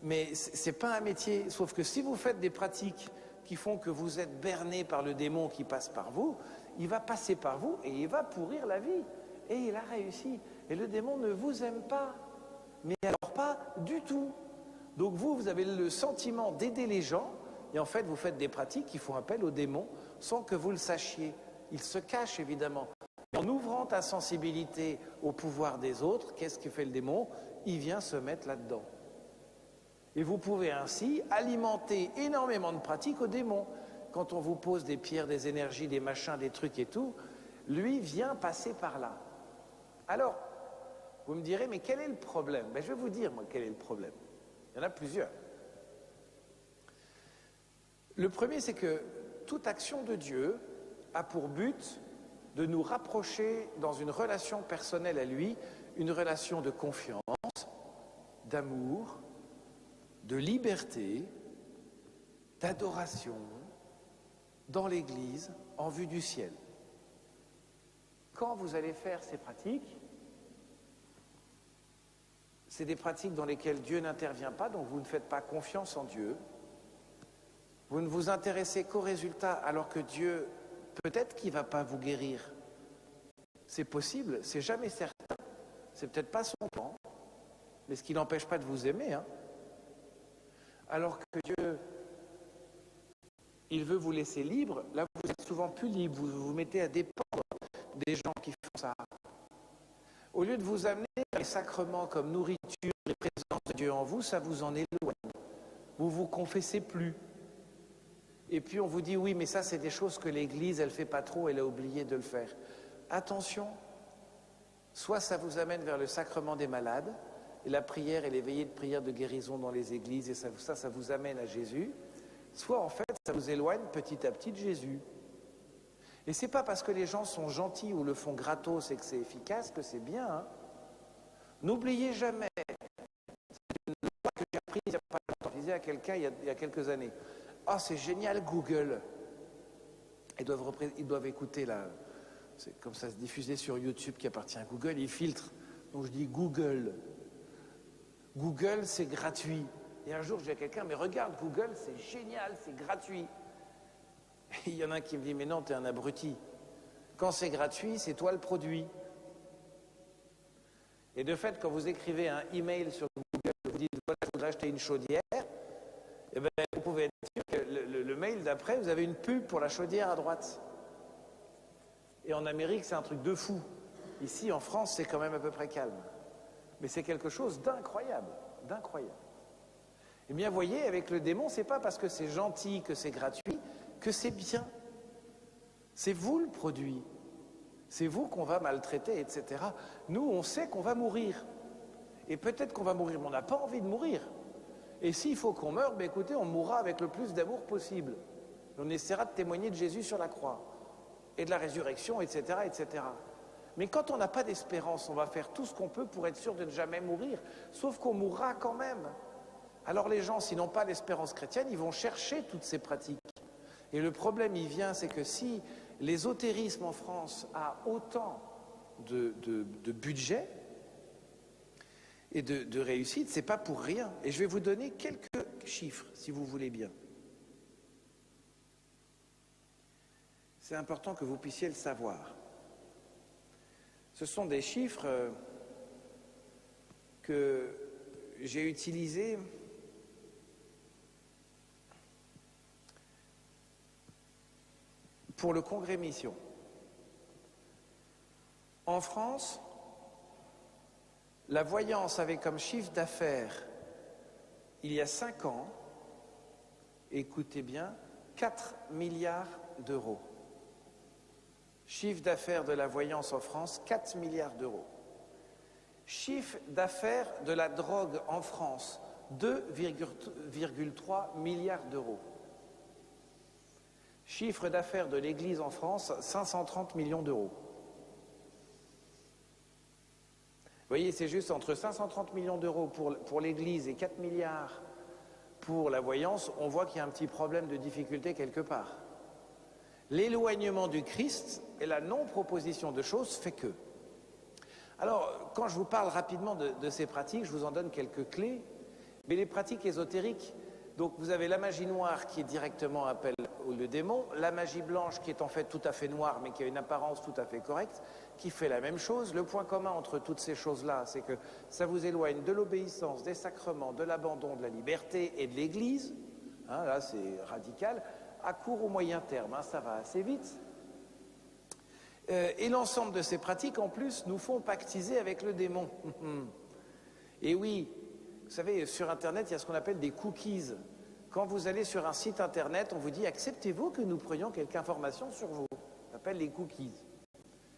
mais c'est pas un métier. Sauf que si vous faites des pratiques qui font que vous êtes berné par le démon qui passe par vous, il va passer par vous et il va pourrir la vie. Et il a réussi. Et le démon ne vous aime pas. Mais alors pas du tout. Donc vous avez le sentiment d'aider les gens, et en fait, vous faites des pratiques qui font appel au démon sans que vous le sachiez. Il se cache, évidemment. En ouvrant ta sensibilité au pouvoir des autres, qu'est-ce que fait le démon? Il vient se mettre là-dedans. Et vous pouvez ainsi alimenter énormément de pratiques au démon. Quand on vous pose des pierres, des énergies, des machins, des trucs et tout, lui vient passer par là. Alors, vous me direz, mais quel est le problème? Ben, je vais vous dire, moi, quel est le problème. Il y en a plusieurs. Le premier, c'est que toute action de Dieu a pour but de nous rapprocher dans une relation personnelle à lui, une relation de confiance, d'amour, de liberté, d'adoration dans l'Église en vue du ciel. Quand vous allez faire ces pratiques, c'est des pratiques dans lesquelles Dieu n'intervient pas, donc vous ne faites pas confiance en Dieu. Vous ne vous intéressez qu'aux résultats, alors que Dieu, peut-être qu'il ne va pas vous guérir. C'est possible, c'est jamais certain. C'est peut-être pas son plan, mais ce qui n'empêche pas de vous aimer. Hein. Alors que Dieu, il veut vous laisser libre, là vous êtes souvent plus libre, vous vous mettez à dépendre des gens qui font ça. Au lieu de vous amener à les sacrements comme nourriture et présence de Dieu en vous, ça vous en éloigne. Vous vous confessez plus. Et puis on vous dit, oui, mais ça c'est des choses que l'Église, elle fait pas trop, elle a oublié de le faire. Attention, soit ça vous amène vers le sacrement des malades, et la prière et les veillées de prière de guérison dans les églises, et ça vous amène à Jésus, soit en fait ça vous éloigne petit à petit de Jésus. Et c'est pas parce que les gens sont gentils ou le font gratos et que c'est efficace que c'est bien. Hein. N'oubliez jamais, c'est une loi que j'ai apprise il n'y a pas longtemps, je disais à quelqu'un il y a quelques années, « Ah, c'est génial Google !» Ils doivent écouter là, c'est comme ça se diffusait sur YouTube qui appartient à Google, ils filtrent. Donc je dis Google. Google, c'est gratuit. Et un jour, je dis à quelqu'un, mais regarde Google, c'est génial, c'est gratuit. Et il y en a un qui me dit, mais non, t'es un abruti. Quand c'est gratuit, c'est toi le produit. Et de fait, quand vous écrivez un email sur Google, vous dites, voilà, je voudrais acheter une chaudière, eh bien, vous pouvez être sûr que le mail d'après, vous avez une pub pour la chaudière à droite. Et en Amérique, c'est un truc de fou. Ici, en France, c'est quand même à peu près calme. Mais c'est quelque chose d'incroyable, d'incroyable. Eh bien, voyez, avec le démon, c'est pas parce que c'est gentil, que c'est gratuit, que c'est bien. C'est vous le produit. C'est vous qu'on va maltraiter, etc. Nous, on sait qu'on va mourir. Et peut-être qu'on va mourir, mais on n'a pas envie de mourir. Et s'il faut qu'on meure, ben écoutez, on mourra avec le plus d'amour possible. On essaiera de témoigner de Jésus sur la croix. Et de la résurrection, etc., etc. Mais quand on n'a pas d'espérance, on va faire tout ce qu'on peut pour être sûr de ne jamais mourir. Sauf qu'on mourra quand même. Alors les gens, s'ils n'ont pas l'espérance chrétienne, ils vont chercher toutes ces pratiques. Et le problème, il vient, c'est que si l'ésotérisme en France a autant de budget et de réussite, c'est pas pour rien. Et je vais vous donner quelques chiffres, si vous voulez bien. C'est important que vous puissiez le savoir. Ce sont des chiffres que j'ai utilisés pour le Congrès Mission. En France, la voyance avait comme chiffre d'affaires, il y a 5 ans, écoutez bien, 4 milliards d'euros. Chiffre d'affaires de la voyance en France, 4 milliards d'euros. Chiffre d'affaires de la drogue en France, 2,3 milliards d'euros. Chiffre d'affaires de l'Église en France, 530 millions d'euros. Vous voyez, c'est juste entre 530 millions d'euros pour l'Église et 4 milliards pour la voyance, on voit qu'il y a un petit problème de difficulté quelque part. L'éloignement du Christ et la non-proposition de choses fait que. Alors, quand je vous parle rapidement de ces pratiques, je vous en donne quelques clés, mais les pratiques ésotériques, donc vous avez la magie noire qui est directement appel le démon, la magie blanche qui est en fait tout à fait noire mais qui a une apparence tout à fait correcte, qui fait la même chose. Le point commun entre toutes ces choses-là, c'est que ça vous éloigne de l'obéissance, des sacrements, de l'abandon, de la liberté et de l'Église. Hein, là, c'est radical. À court ou moyen terme, hein, ça va assez vite. Et l'ensemble de ces pratiques, en plus, nous font pactiser avec le démon. Et oui, vous savez, sur Internet, il y a ce qu'on appelle des cookies. Quand vous allez sur un site Internet, on vous dit « Acceptez-vous que nous prenions quelques informations sur vous ?» Ça s'appelle les cookies.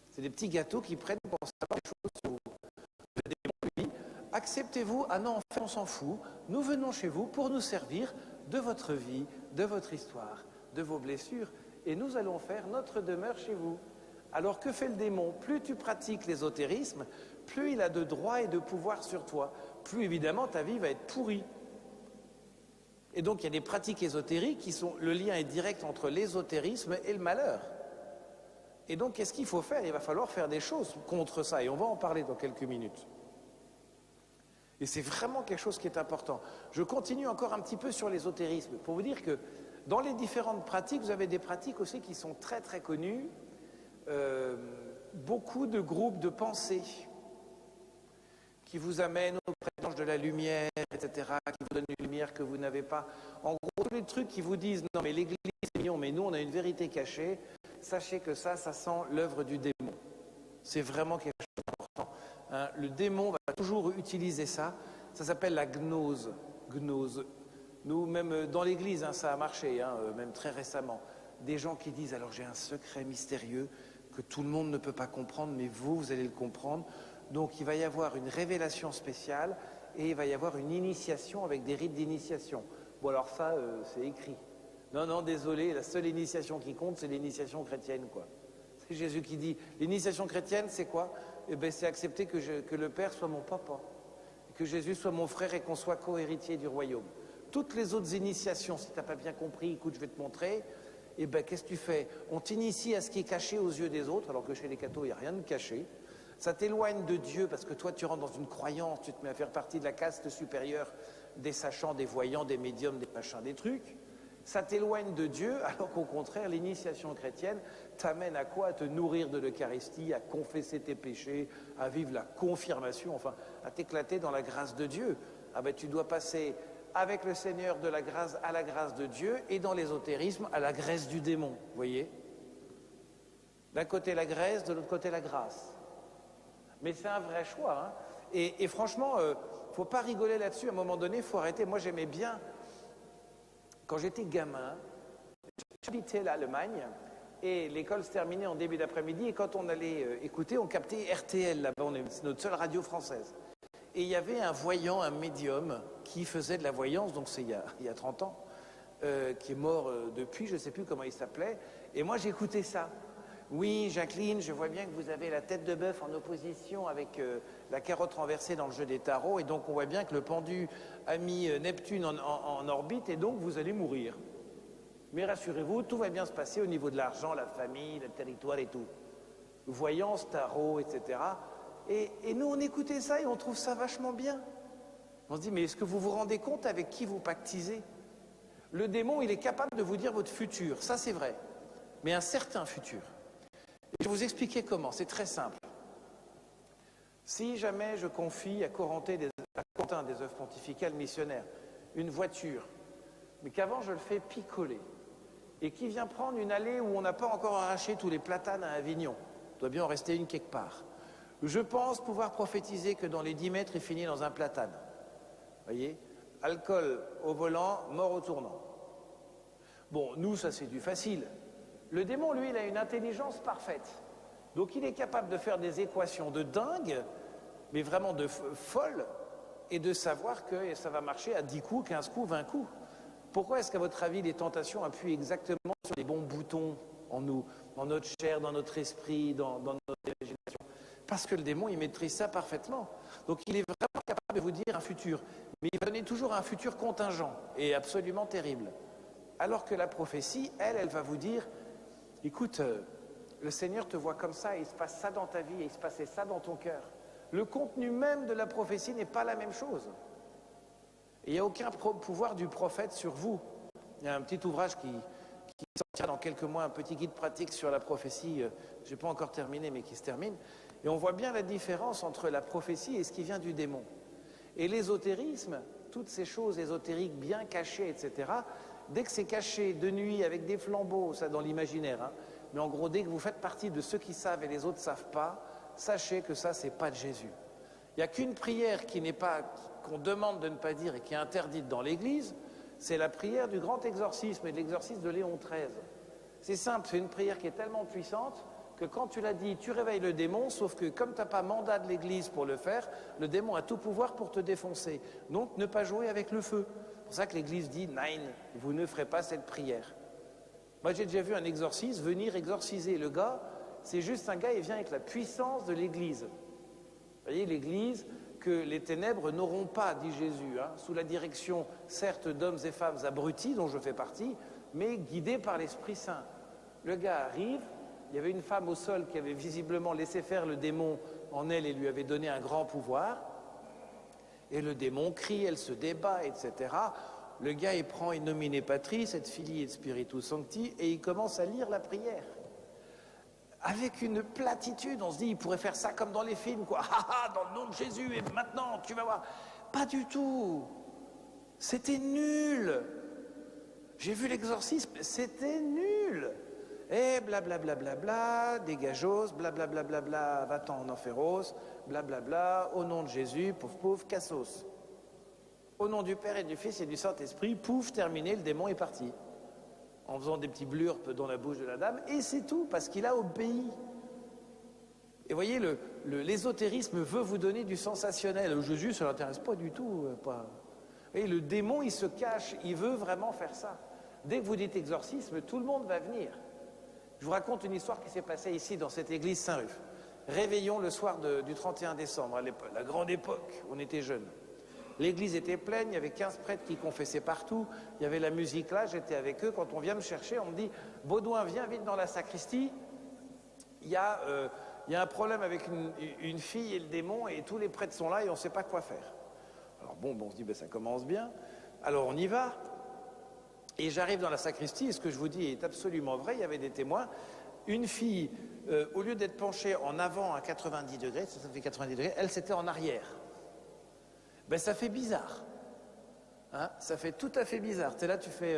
C'est des petits gâteaux qui prennent pour savoir des choses sur vous. Le démon, lui, « Acceptez-vous ?» Ah non, en fait, on s'en fout. Nous venons chez vous pour nous servir de votre vie, de votre histoire, de vos blessures, et nous allons faire notre demeure chez vous. Alors que fait le démon? Plus tu pratiques l'ésotérisme, plus il a de droits et de pouvoir sur toi. Plus évidemment ta vie va être pourrie. Et donc il y a des pratiques ésotériques qui sont... Le lien est direct entre l'ésotérisme et le malheur. Et donc qu'est-ce qu'il faut faire? Il va falloir faire des choses contre ça. Et on va en parler dans quelques minutes. Et c'est vraiment quelque chose qui est important. Je continue encore un petit peu sur l'ésotérisme pour vous dire que dans les différentes pratiques, vous avez des pratiques aussi qui sont très très connues. Beaucoup de groupes de pensée qui vous amènent auprès d'anges de la lumière, etc., qui vous donnent une lumière que vous n'avez pas. En gros, tous les trucs qui vous disent « Non, mais l'Église, c'est mignon, mais nous, on a une vérité cachée », sachez que ça sent l'œuvre du démon. C'est vraiment quelque chose d'important. Hein, le démon va toujours utiliser ça. Ça s'appelle la gnose. Gnose. Nous, même dans l'Église, hein, ça a marché, hein, même très récemment. Des gens qui disent « Alors, j'ai un secret mystérieux que tout le monde ne peut pas comprendre, mais vous, vous allez le comprendre. » Donc il va y avoir une révélation spéciale et il va y avoir une initiation avec des rites d'initiation. Bon alors ça, c'est écrit. Non, non, désolé, la seule initiation qui compte, c'est l'initiation chrétienne, quoi. C'est Jésus qui dit, l'initiation chrétienne, c'est quoi? Eh bien, c'est accepter que le Père soit mon papa, que Jésus soit mon frère et qu'on soit co-héritier du royaume. Toutes les autres initiations, si tu n'as pas bien compris, écoute, je vais te montrer, eh bien, qu'est-ce que tu fais? On t'initie à ce qui est caché aux yeux des autres, alors que chez les cathos, il n'y a rien de caché. Ça t'éloigne de Dieu parce que toi tu rentres dans une croyance, tu te mets à faire partie de la caste supérieure des sachants, des voyants, des médiums, des machins, des trucs. Ça t'éloigne de Dieu alors qu'au contraire l'initiation chrétienne t'amène à quoi? À te nourrir de l'Eucharistie, à confesser tes péchés, à vivre la confirmation, enfin à t'éclater dans la grâce de Dieu. Ah ben tu dois passer avec le Seigneur de la grâce à la grâce de Dieu et dans l'ésotérisme à la graisse du démon, vous voyez? D'un côté la graisse, de l'autre côté la grâce. Mais c'est un vrai choix. Hein. Et franchement, il ne faut pas rigoler là-dessus. À un moment donné, il faut arrêter. Moi, j'aimais bien, quand j'étais gamin, j'habitais l'Allemagne, et l'école se terminait en début d'après-midi, et quand on allait écouter, on captait RTL, là-bas, c'est notre seule radio française. Et il y avait un voyant, un médium, qui faisait de la voyance, donc c'est il y a 30 ans, qui est mort depuis, je ne sais plus comment il s'appelait, et moi j'écoutais ça. Oui, Jacqueline, je vois bien que vous avez la tête de bœuf en opposition avec la carotte renversée dans le jeu des tarots, et donc on voit bien que le pendu a mis Neptune en orbite, et donc vous allez mourir. Mais rassurez-vous, tout va bien se passer au niveau de l'argent, la famille, le territoire et tout. Voyance, tarot, etc. Et nous, on écoutait ça et on trouve ça vachement bien. On se dit, mais est-ce que vous vous rendez compte avec qui vous pactisez? Le démon, il est capable de vous dire votre futur, ça c'est vrai, mais un certain futur. Et je vais vous expliquer comment, c'est très simple. Si jamais je confie à Corentin des œuvres pontificales missionnaires une voiture, mais qu'avant je le fais picoler, et qui vient prendre une allée où on n'a pas encore arraché tous les platanes à Avignon, il doit bien en rester une quelque part, je pense pouvoir prophétiser que dans les 10 mètres, il finit dans un platane. Vous voyez? Alcool au volant, mort au tournant. Bon, nous, ça c'est du facile. Le démon, lui, il a une intelligence parfaite. Donc il est capable de faire des équations de dingue, mais vraiment de folle, et de savoir que ça va marcher à 10 coups, 15 coups, 20 coups. Pourquoi est-ce qu'à votre avis, les tentations appuient exactement sur les bons boutons en nous, dans notre chair, dans notre esprit, dans notre imagination? Parce que le démon, il maîtrise ça parfaitement. Donc il est vraiment capable de vous dire un futur. Mais il va donner toujours un futur contingent et absolument terrible. Alors que la prophétie, elle va vous dire, écoute, le Seigneur te voit comme ça, et il se passe ça dans ta vie, et il se passait ça dans ton cœur. Le contenu même de la prophétie n'est pas la même chose. Et il n'y a aucun pouvoir du prophète sur vous. Il y a un petit ouvrage qui sortira dans quelques mois, un petit guide pratique sur la prophétie, je n'ai pas encore terminé, mais qui se termine. Et on voit bien la différence entre la prophétie et ce qui vient du démon. Et l'ésotérisme, toutes ces choses ésotériques bien cachées, etc., dès que c'est caché de nuit avec des flambeaux, ça dans l'imaginaire, hein, mais en gros, dès que vous faites partie de ceux qui savent et les autres ne savent pas, sachez que ça, c'est pas de Jésus. Il n'y a qu'une prière qui n'est pas, qu'on demande de ne pas dire et qui est interdite dans l'Église, c'est la prière du grand exorcisme et de l'exorcisme de Léon XIII. C'est simple, c'est une prière qui est tellement puissante que quand tu l'as dit, tu réveilles le démon, sauf que comme tu n'as pas mandat de l'Église pour le faire, le démon a tout pouvoir pour te défoncer. Donc ne pas jouer avec le feu. C'est pour ça que l'Église dit, nein, vous ne ferez pas cette prière. Moi j'ai déjà vu un exorciste venir exorciser. Le gars, c'est juste un gars, il vient avec la puissance de l'Église. Vous voyez, l'Église que les ténèbres n'auront pas, dit Jésus, hein, sous la direction certes d'hommes et femmes abrutis, dont je fais partie, mais guidés par l'Esprit Saint. Le gars arrive, il y avait une femme au sol qui avait visiblement laissé faire le démon en elle et lui avait donné un grand pouvoir. Et le démon crie, elle se débat, etc. Le gars, il prend In nomine Patris, et Filii et Spiritus Sancti, et il commence à lire la prière. Avec une platitude, on se dit, il pourrait faire ça comme dans les films, quoi. Ah ah, dans le nom de Jésus, et maintenant, tu vas voir. Pas du tout. C'était nul. J'ai vu l'exorcisme, c'était nul. Et blablabla, bla, bla, bla, dégagos, blablabla, bla, bla, va-t'en en enferos, blablabla, au nom de Jésus, pouf pouf, cassos. Au nom du Père et du Fils et du Saint-Esprit, pouf, terminé, le démon est parti. En faisant des petits blurpes dans la bouche de la dame, et c'est tout, parce qu'il a obéi. Et vous voyez, l'ésotérisme veut vous donner du sensationnel. Jésus, ça ne l'intéresse pas du tout. Et le démon, il se cache, il veut vraiment faire ça. Dès que vous dites exorcisme, tout le monde va venir. Je vous raconte une histoire qui s'est passée ici, dans cette église Saint-Ruf. Réveillon le soir du 31 décembre, à la grande époque, on était jeunes. L'église était pleine, il y avait 15 prêtres qui confessaient partout, il y avait la musique là, j'étais avec eux. Quand on vient me chercher, on me dit « Baudouin, viens vite dans la sacristie, il y a un problème avec une fille et le démon, et tous les prêtres sont là et on ne sait pas quoi faire. » Alors bon, on se dit ben, « ça commence bien ». Alors on y va. Et j'arrive dans la sacristie, et ce que je vous dis est absolument vrai, il y avait des témoins. Une fille, au lieu d'être penchée en avant à 90 degrés, ça fait 90 degrés, elle s'était en arrière. Ben ça fait bizarre. Hein, ça fait tout à fait bizarre. Tu es là, tu fais,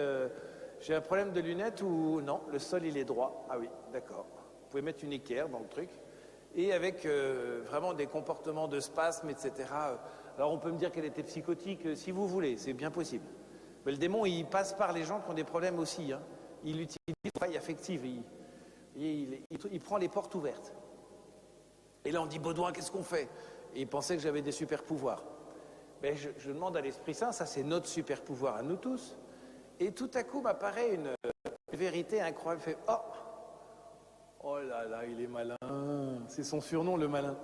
j'ai un problème de lunettes ou non, le sol il est droit. Ah oui, d'accord. Vous pouvez mettre une équerre dans le truc. Et avec vraiment des comportements de spasme, etc. Alors on peut me dire qu'elle était psychotique, si vous voulez, c'est bien possible. Mais le démon, il passe par les gens qui ont des problèmes aussi. Hein. Il utilise les failles affectives. Il prend les portes ouvertes. Et là, on dit, Baudouin, qu'est-ce qu'on fait? Et il pensait que j'avais des super pouvoirs. Mais je demande à l'Esprit Saint, ça c'est notre super pouvoir à nous tous. Et tout à coup m'apparaît une vérité incroyable. Fait, oh, Oh là là, il est malin. C'est son surnom, le malin.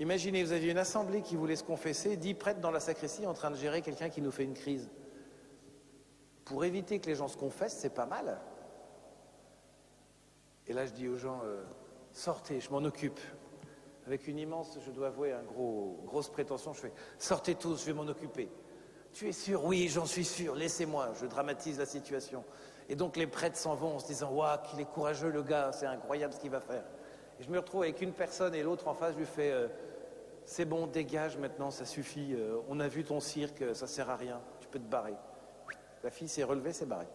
Imaginez, vous aviez une assemblée qui voulait se confesser, 10 prêtres dans la sacristie en train de gérer quelqu'un qui nous fait une crise. Pour éviter que les gens se confessent, c'est pas mal. Et là, je dis aux gens, sortez, je m'en occupe. Avec une immense, je dois avouer, grosse prétention, je fais, sortez tous, je vais m'en occuper. Tu es sûr? Oui, j'en suis sûr, laissez-moi, je dramatise la situation. Et donc les prêtres s'en vont en se disant, waouh, qu'il est courageux le gars, c'est incroyable ce qu'il va faire. Et je me retrouve avec une personne et l'autre en face, je lui fais, c'est bon, dégage maintenant, ça suffit, on a vu ton cirque, ça sert à rien, tu peux te barrer. La fille s'est relevée, s'est barrée.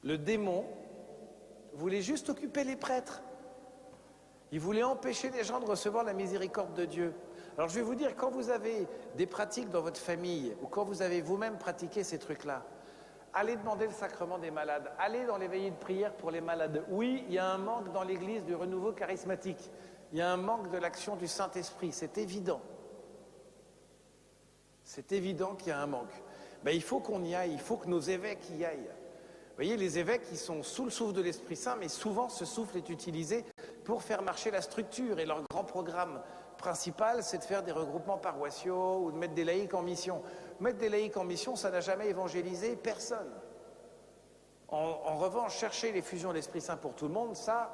Le démon voulait juste occuper les prêtres. Il voulait empêcher les gens de recevoir la miséricorde de Dieu. Alors je vais vous dire, quand vous avez des pratiques dans votre famille, ou quand vous avez vous-même pratiqué ces trucs-là, allez demander le sacrement des malades, allez dans les veillées de prière pour les malades. Oui, il y a un manque dans l'Église du renouveau charismatique, il y a un manque de l'action du Saint-Esprit, c'est évident. C'est évident qu'il y a un manque. Ben, il faut qu'on y aille, il faut que nos évêques y aillent. Vous voyez, les évêques, ils sont sous le souffle de l'Esprit Saint, mais souvent ce souffle est utilisé pour faire marcher la structure. Et leur grand programme principal, c'est de faire des regroupements paroissiaux ou de mettre des laïcs en mission. Mettre des laïcs en mission, ça n'a jamais évangélisé personne. En revanche, chercher les fusions de l'Esprit Saint pour tout le monde, ça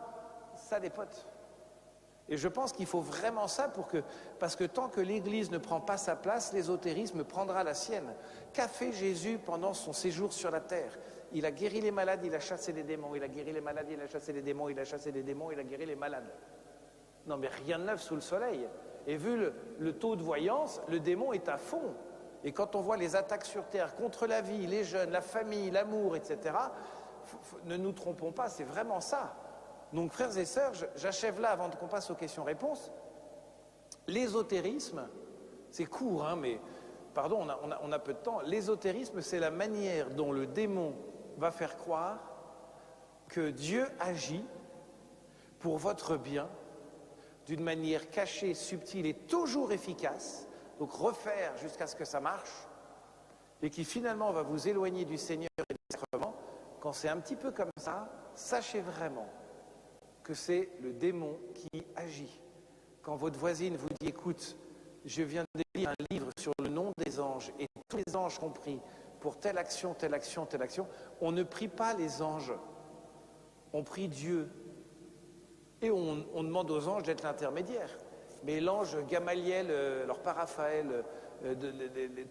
dépote. Et je pense qu'il faut vraiment ça parce que tant que l'Église ne prend pas sa place, l'ésotérisme prendra la sienne. Qu'a fait Jésus pendant son séjour sur la terre? Il a guéri les malades, il a chassé les démons, il a guéri les malades, il a chassé les démons, il a chassé les démons, il a guéri les malades. Non mais rien de neuf sous le soleil. Et vu le taux de voyance, le démon est à fond. Et quand on voit les attaques sur terre contre la vie, les jeunes, la famille, l'amour, etc., ne nous trompons pas, c'est vraiment ça. Donc frères et sœurs, j'achève là avant qu'on passe aux questions-réponses. L'ésotérisme, c'est court, hein, mais pardon, on a peu de temps. L'ésotérisme, c'est la manière dont le démon va faire croire que Dieu agit pour votre bien d'une manière cachée, subtile et toujours efficace, donc refaire jusqu'à ce que ça marche, et qui finalement va vous éloigner du Seigneur et des sacrements. Quand c'est un petit peu comme ça, sachez vraiment que c'est le démon qui agit. Quand votre voisine vous dit, écoute, je viens de lire un livre sur le nom des anges, et tous les anges sont pris pour telle action, telle action, telle action, on ne prie pas les anges, on prie Dieu. Et on demande aux anges d'être l'intermédiaire. Mais l'ange Gamaliel, alors pas Raphaël,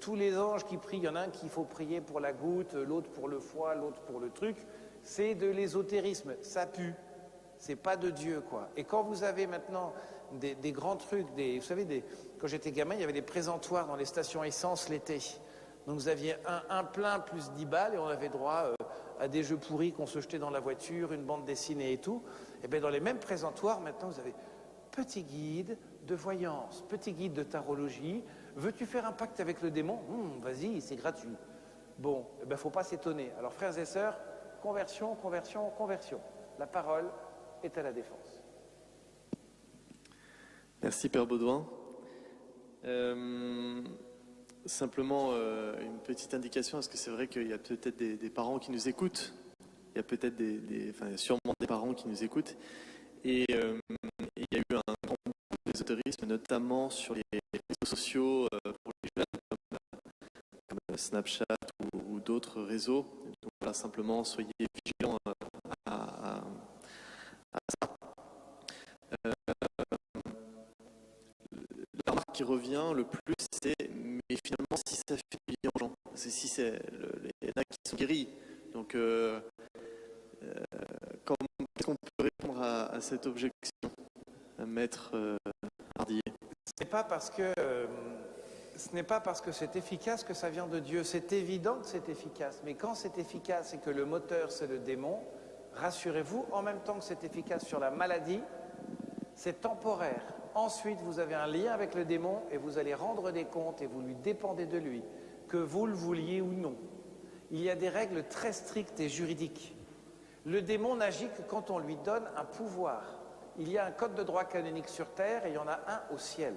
tous les anges qui prient, il y en a un qu'il faut prier pour la goutte, l'autre pour le foie, l'autre pour le truc, c'est de l'ésotérisme, ça pue. C'est pas de Dieu, quoi. Et quand vous avez maintenant des grands trucs, vous savez, quand j'étais gamin, il y avait des présentoirs dans les stations essence l'été. Donc vous aviez un plein plus 10 balles et on avait droit à des jeux pourris qu'on se jetait dans la voiture, une bande dessinée et tout. Et bien dans les mêmes présentoirs, maintenant vous avez petit guide de voyance, petit guide de tarologie. Veux-tu faire un pacte avec le démon? Vas-y, c'est gratuit. Bon, il ne faut pas s'étonner. Alors frères et sœurs, conversion, conversion, conversion. La parole est à la défense. Merci Père Baudouin. Simplement une petite indication, parce que c'est vrai qu'il y a peut-être des parents qui nous écoutent. Il y a peut-être sûrement des parents qui nous écoutent. Et il y a eu un grand mouvement d'ésotérisme, notamment sur les réseaux sociaux pour les jeunes, comme Snapchat ou d'autres réseaux. Donc voilà, simplement, soyez vigilants à ça. La remarque qui revient le plus, c'est mais finalement, si ça fait du bien aux gens, c'est si c'est il y en a qui sont guéris. Donc, qu'est-ce qu'on peut répondre à cette objection, Maître Hardier? Ce n'est pas parce que c'est efficace que ça vient de Dieu. C'est évident que c'est efficace. Mais quand c'est efficace et que le moteur, c'est le démon, rassurez-vous, en même temps que c'est efficace sur la maladie, c'est temporaire. Ensuite, vous avez un lien avec le démon et vous allez rendre des comptes et vous lui dépendez de lui, que vous le vouliez ou non. Il y a des règles très strictes et juridiques. Le démon n'agit que quand on lui donne un pouvoir. Il y a un code de droit canonique sur terre et il y en a un au ciel.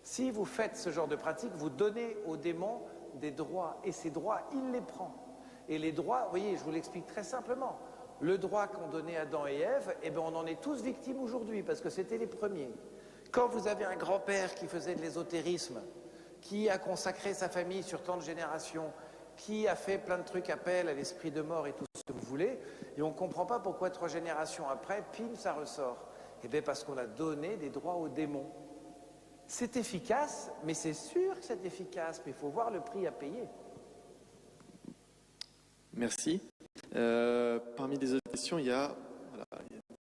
Si vous faites ce genre de pratique, vous donnez au démon des droits et ces droits, il les prend. Et les droits, vous voyez, je vous l'explique très simplement. Le droit qu'ont donné Adam et Ève, eh ben on en est tous victimes aujourd'hui, parce que c'était les premiers. Quand vous avez un grand-père qui faisait de l'ésotérisme, qui a consacré sa famille sur tant de générations, qui a fait plein de trucs, appel à l'esprit de mort et tout ce que vous voulez, et on ne comprend pas pourquoi 3 générations après, pim, ça ressort. Eh bien parce qu'on a donné des droits aux démons. C'est efficace, mais c'est sûr que c'est efficace, mais il faut voir le prix à payer. Merci. Parmi les autres questions, il y a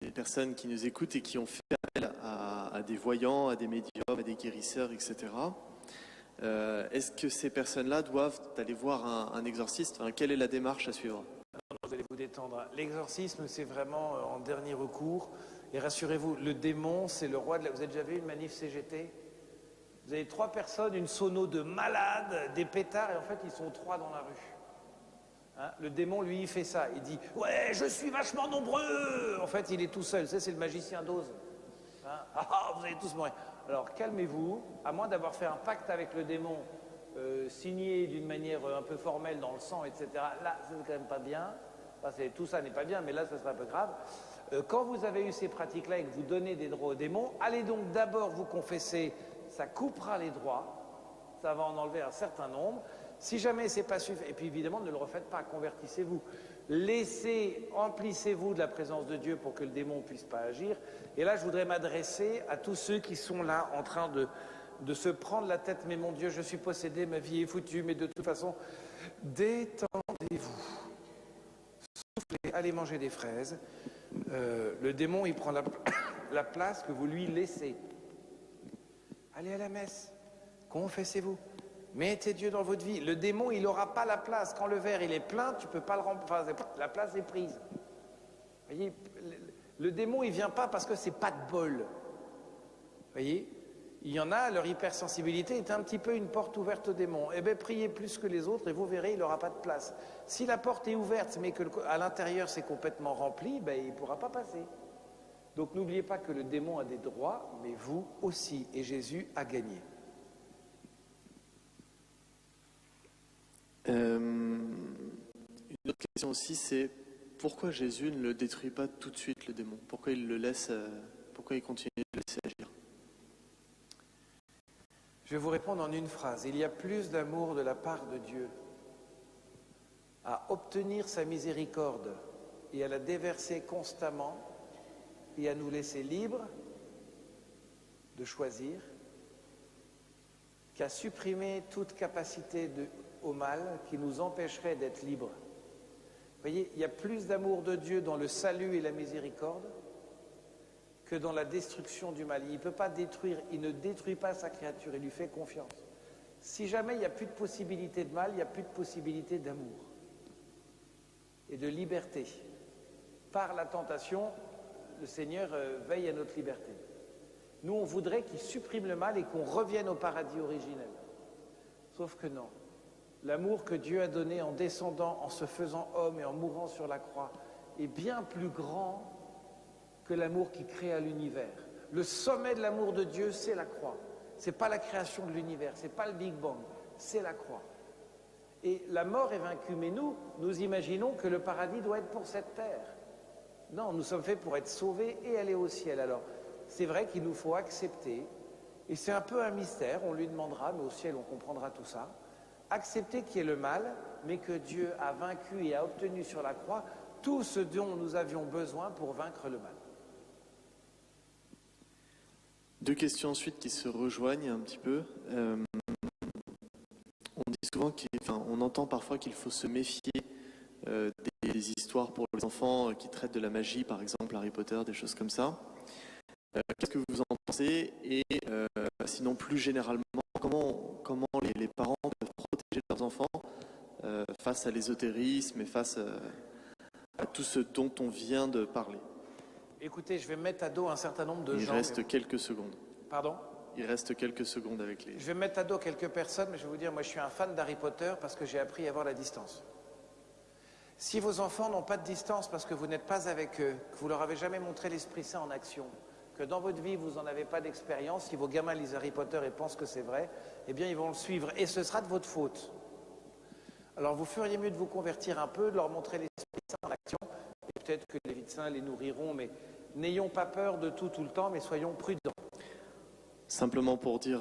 des personnes qui nous écoutent et qui ont fait appel à des voyants, à des médiums, à des guérisseurs, etc. Est-ce que ces personnes-là doivent aller voir un exorciste? Enfin, quelle est la démarche à suivre? Vous allez vous détendre. L'exorcisme, c'est vraiment en dernier recours. Et rassurez-vous, le démon, c'est le roi de la... Vous avez déjà vu une manif CGT? Vous avez 3 personnes, une sono de malades, des pétards, et en fait, ils sont 3 dans la rue. Hein, le démon, lui, il fait ça. Il dit « Ouais, je suis vachement nombreux !» En fait, il est tout seul. C'est le magicien d'Oz. Hein, ah, vous allez tous mourir. Alors, calmez-vous. À moins d'avoir fait un pacte avec le démon, signé d'une manière un peu formelle dans le sang, etc. Là, c'est quand même pas bien. Enfin, tout ça n'est pas bien, mais là, ça serait un peu grave. Quand vous avez eu ces pratiques-là et que vous donnez des droits au démon, allez donc d'abord vous confesser. Ça coupera les droits. Ça va en enlever un certain nombre. Si jamais c'est pas suffisant, et puis évidemment ne le refaites pas, convertissez-vous. Emplissez-vous de la présence de Dieu pour que le démon ne puisse pas agir. Et là, je voudrais m'adresser à tous ceux qui sont là en train de se prendre la tête. Mais mon Dieu, je suis possédé, ma vie est foutue, mais de toute façon, détendez-vous. Soufflez, allez manger des fraises. Le démon, il prend la place que vous lui laissez. Allez à la messe, confessez-vous. Mettez Dieu dans votre vie. Le démon, il n'aura pas la place. Quand le verre il est plein, tu ne peux pas le remplir. Enfin, la place est prise. Vous voyez, le démon, il ne vient pas parce que c'est pas de bol. Vous voyez, il y en a, leur hypersensibilité est un petit peu une porte ouverte au démon. Eh bien, priez plus que les autres et vous verrez, il n'aura pas de place. Si la porte est ouverte, mais qu'à l'intérieur c'est complètement rempli, ben, il ne pourra pas passer. Donc n'oubliez pas que le démon a des droits, mais vous aussi. Et Jésus a gagné. Une autre question aussi, c'est pourquoi Jésus ne le détruit pas tout de suite, le démon? Pourquoi il le laisse, pourquoi il continue de le laisser agir? Je vais vous répondre en une phrase. Il y a plus d'amour de la part de Dieu à obtenir sa miséricorde et à la déverser constamment et à nous laisser libres de choisir qu'à supprimer toute capacité au mal qui nous empêcherait d'être libres. Vous voyez, il y a plus d'amour de Dieu dans le salut et la miséricorde que dans la destruction du mal. Il ne peut pas détruire, il ne détruit pas sa créature, il lui fait confiance. Si jamais il n'y a plus de possibilité de mal, il n'y a plus de possibilité d'amour et de liberté. Par la tentation, le Seigneur veille à notre liberté. Nous, on voudrait qu'il supprime le mal et qu'on revienne au paradis originel. Sauf que non. L'amour que Dieu a donné en descendant, en se faisant homme et en mourant sur la croix est bien plus grand que l'amour qui créa l'univers. Le sommet de l'amour de Dieu, c'est la croix. C'est pas la création de l'univers, c'est pas le Big Bang, c'est la croix. Et la mort est vaincue, mais nous imaginons que le paradis doit être pour cette terre. Non, nous sommes faits pour être sauvés et aller au ciel. Alors, c'est vrai qu'il nous faut accepter, et c'est un peu un mystère, on lui demandera, mais au ciel on comprendra tout ça, accepter qu'il y ait le mal, mais que Dieu a vaincu et a obtenu sur la croix tout ce dont nous avions besoin pour vaincre le mal. 2 questions ensuite qui se rejoignent un petit peu. On dit souvent on entend parfois qu'il faut se méfier des histoires pour les enfants qui traitent de la magie, par exemple Harry Potter, des choses comme ça. Qu'est-ce que vous en pensez? Et sinon, plus généralement, comment les parents peuvent protéger leurs enfants face à l'ésotérisme et face à tout ce dont on vient de parler? Écoutez, je vais mettre à dos un certain nombre de gens. Il reste quelques secondes. Pardon? Il reste quelques secondes avec les... Je vais mettre à dos quelques personnes, mais je vais vous dire, moi je suis un fan d'Harry Potter parce que j'ai appris à avoir la distance. Si vos enfants n'ont pas de distance parce que vous n'êtes pas avec eux, que vous leur avez jamais montré l'Esprit Saint en action, que dans votre vie vous n'en avez pas d'expérience, si vos gamins lisent Harry Potter et pensent que c'est vrai, eh bien ils vont le suivre et ce sera de votre faute. Alors vous feriez mieux de vous convertir un peu, de leur montrer l'Esprit Saint en action, et peut-être que les médecins les nourriront, mais n'ayons pas peur de tout le temps, mais soyons prudents. Simplement pour dire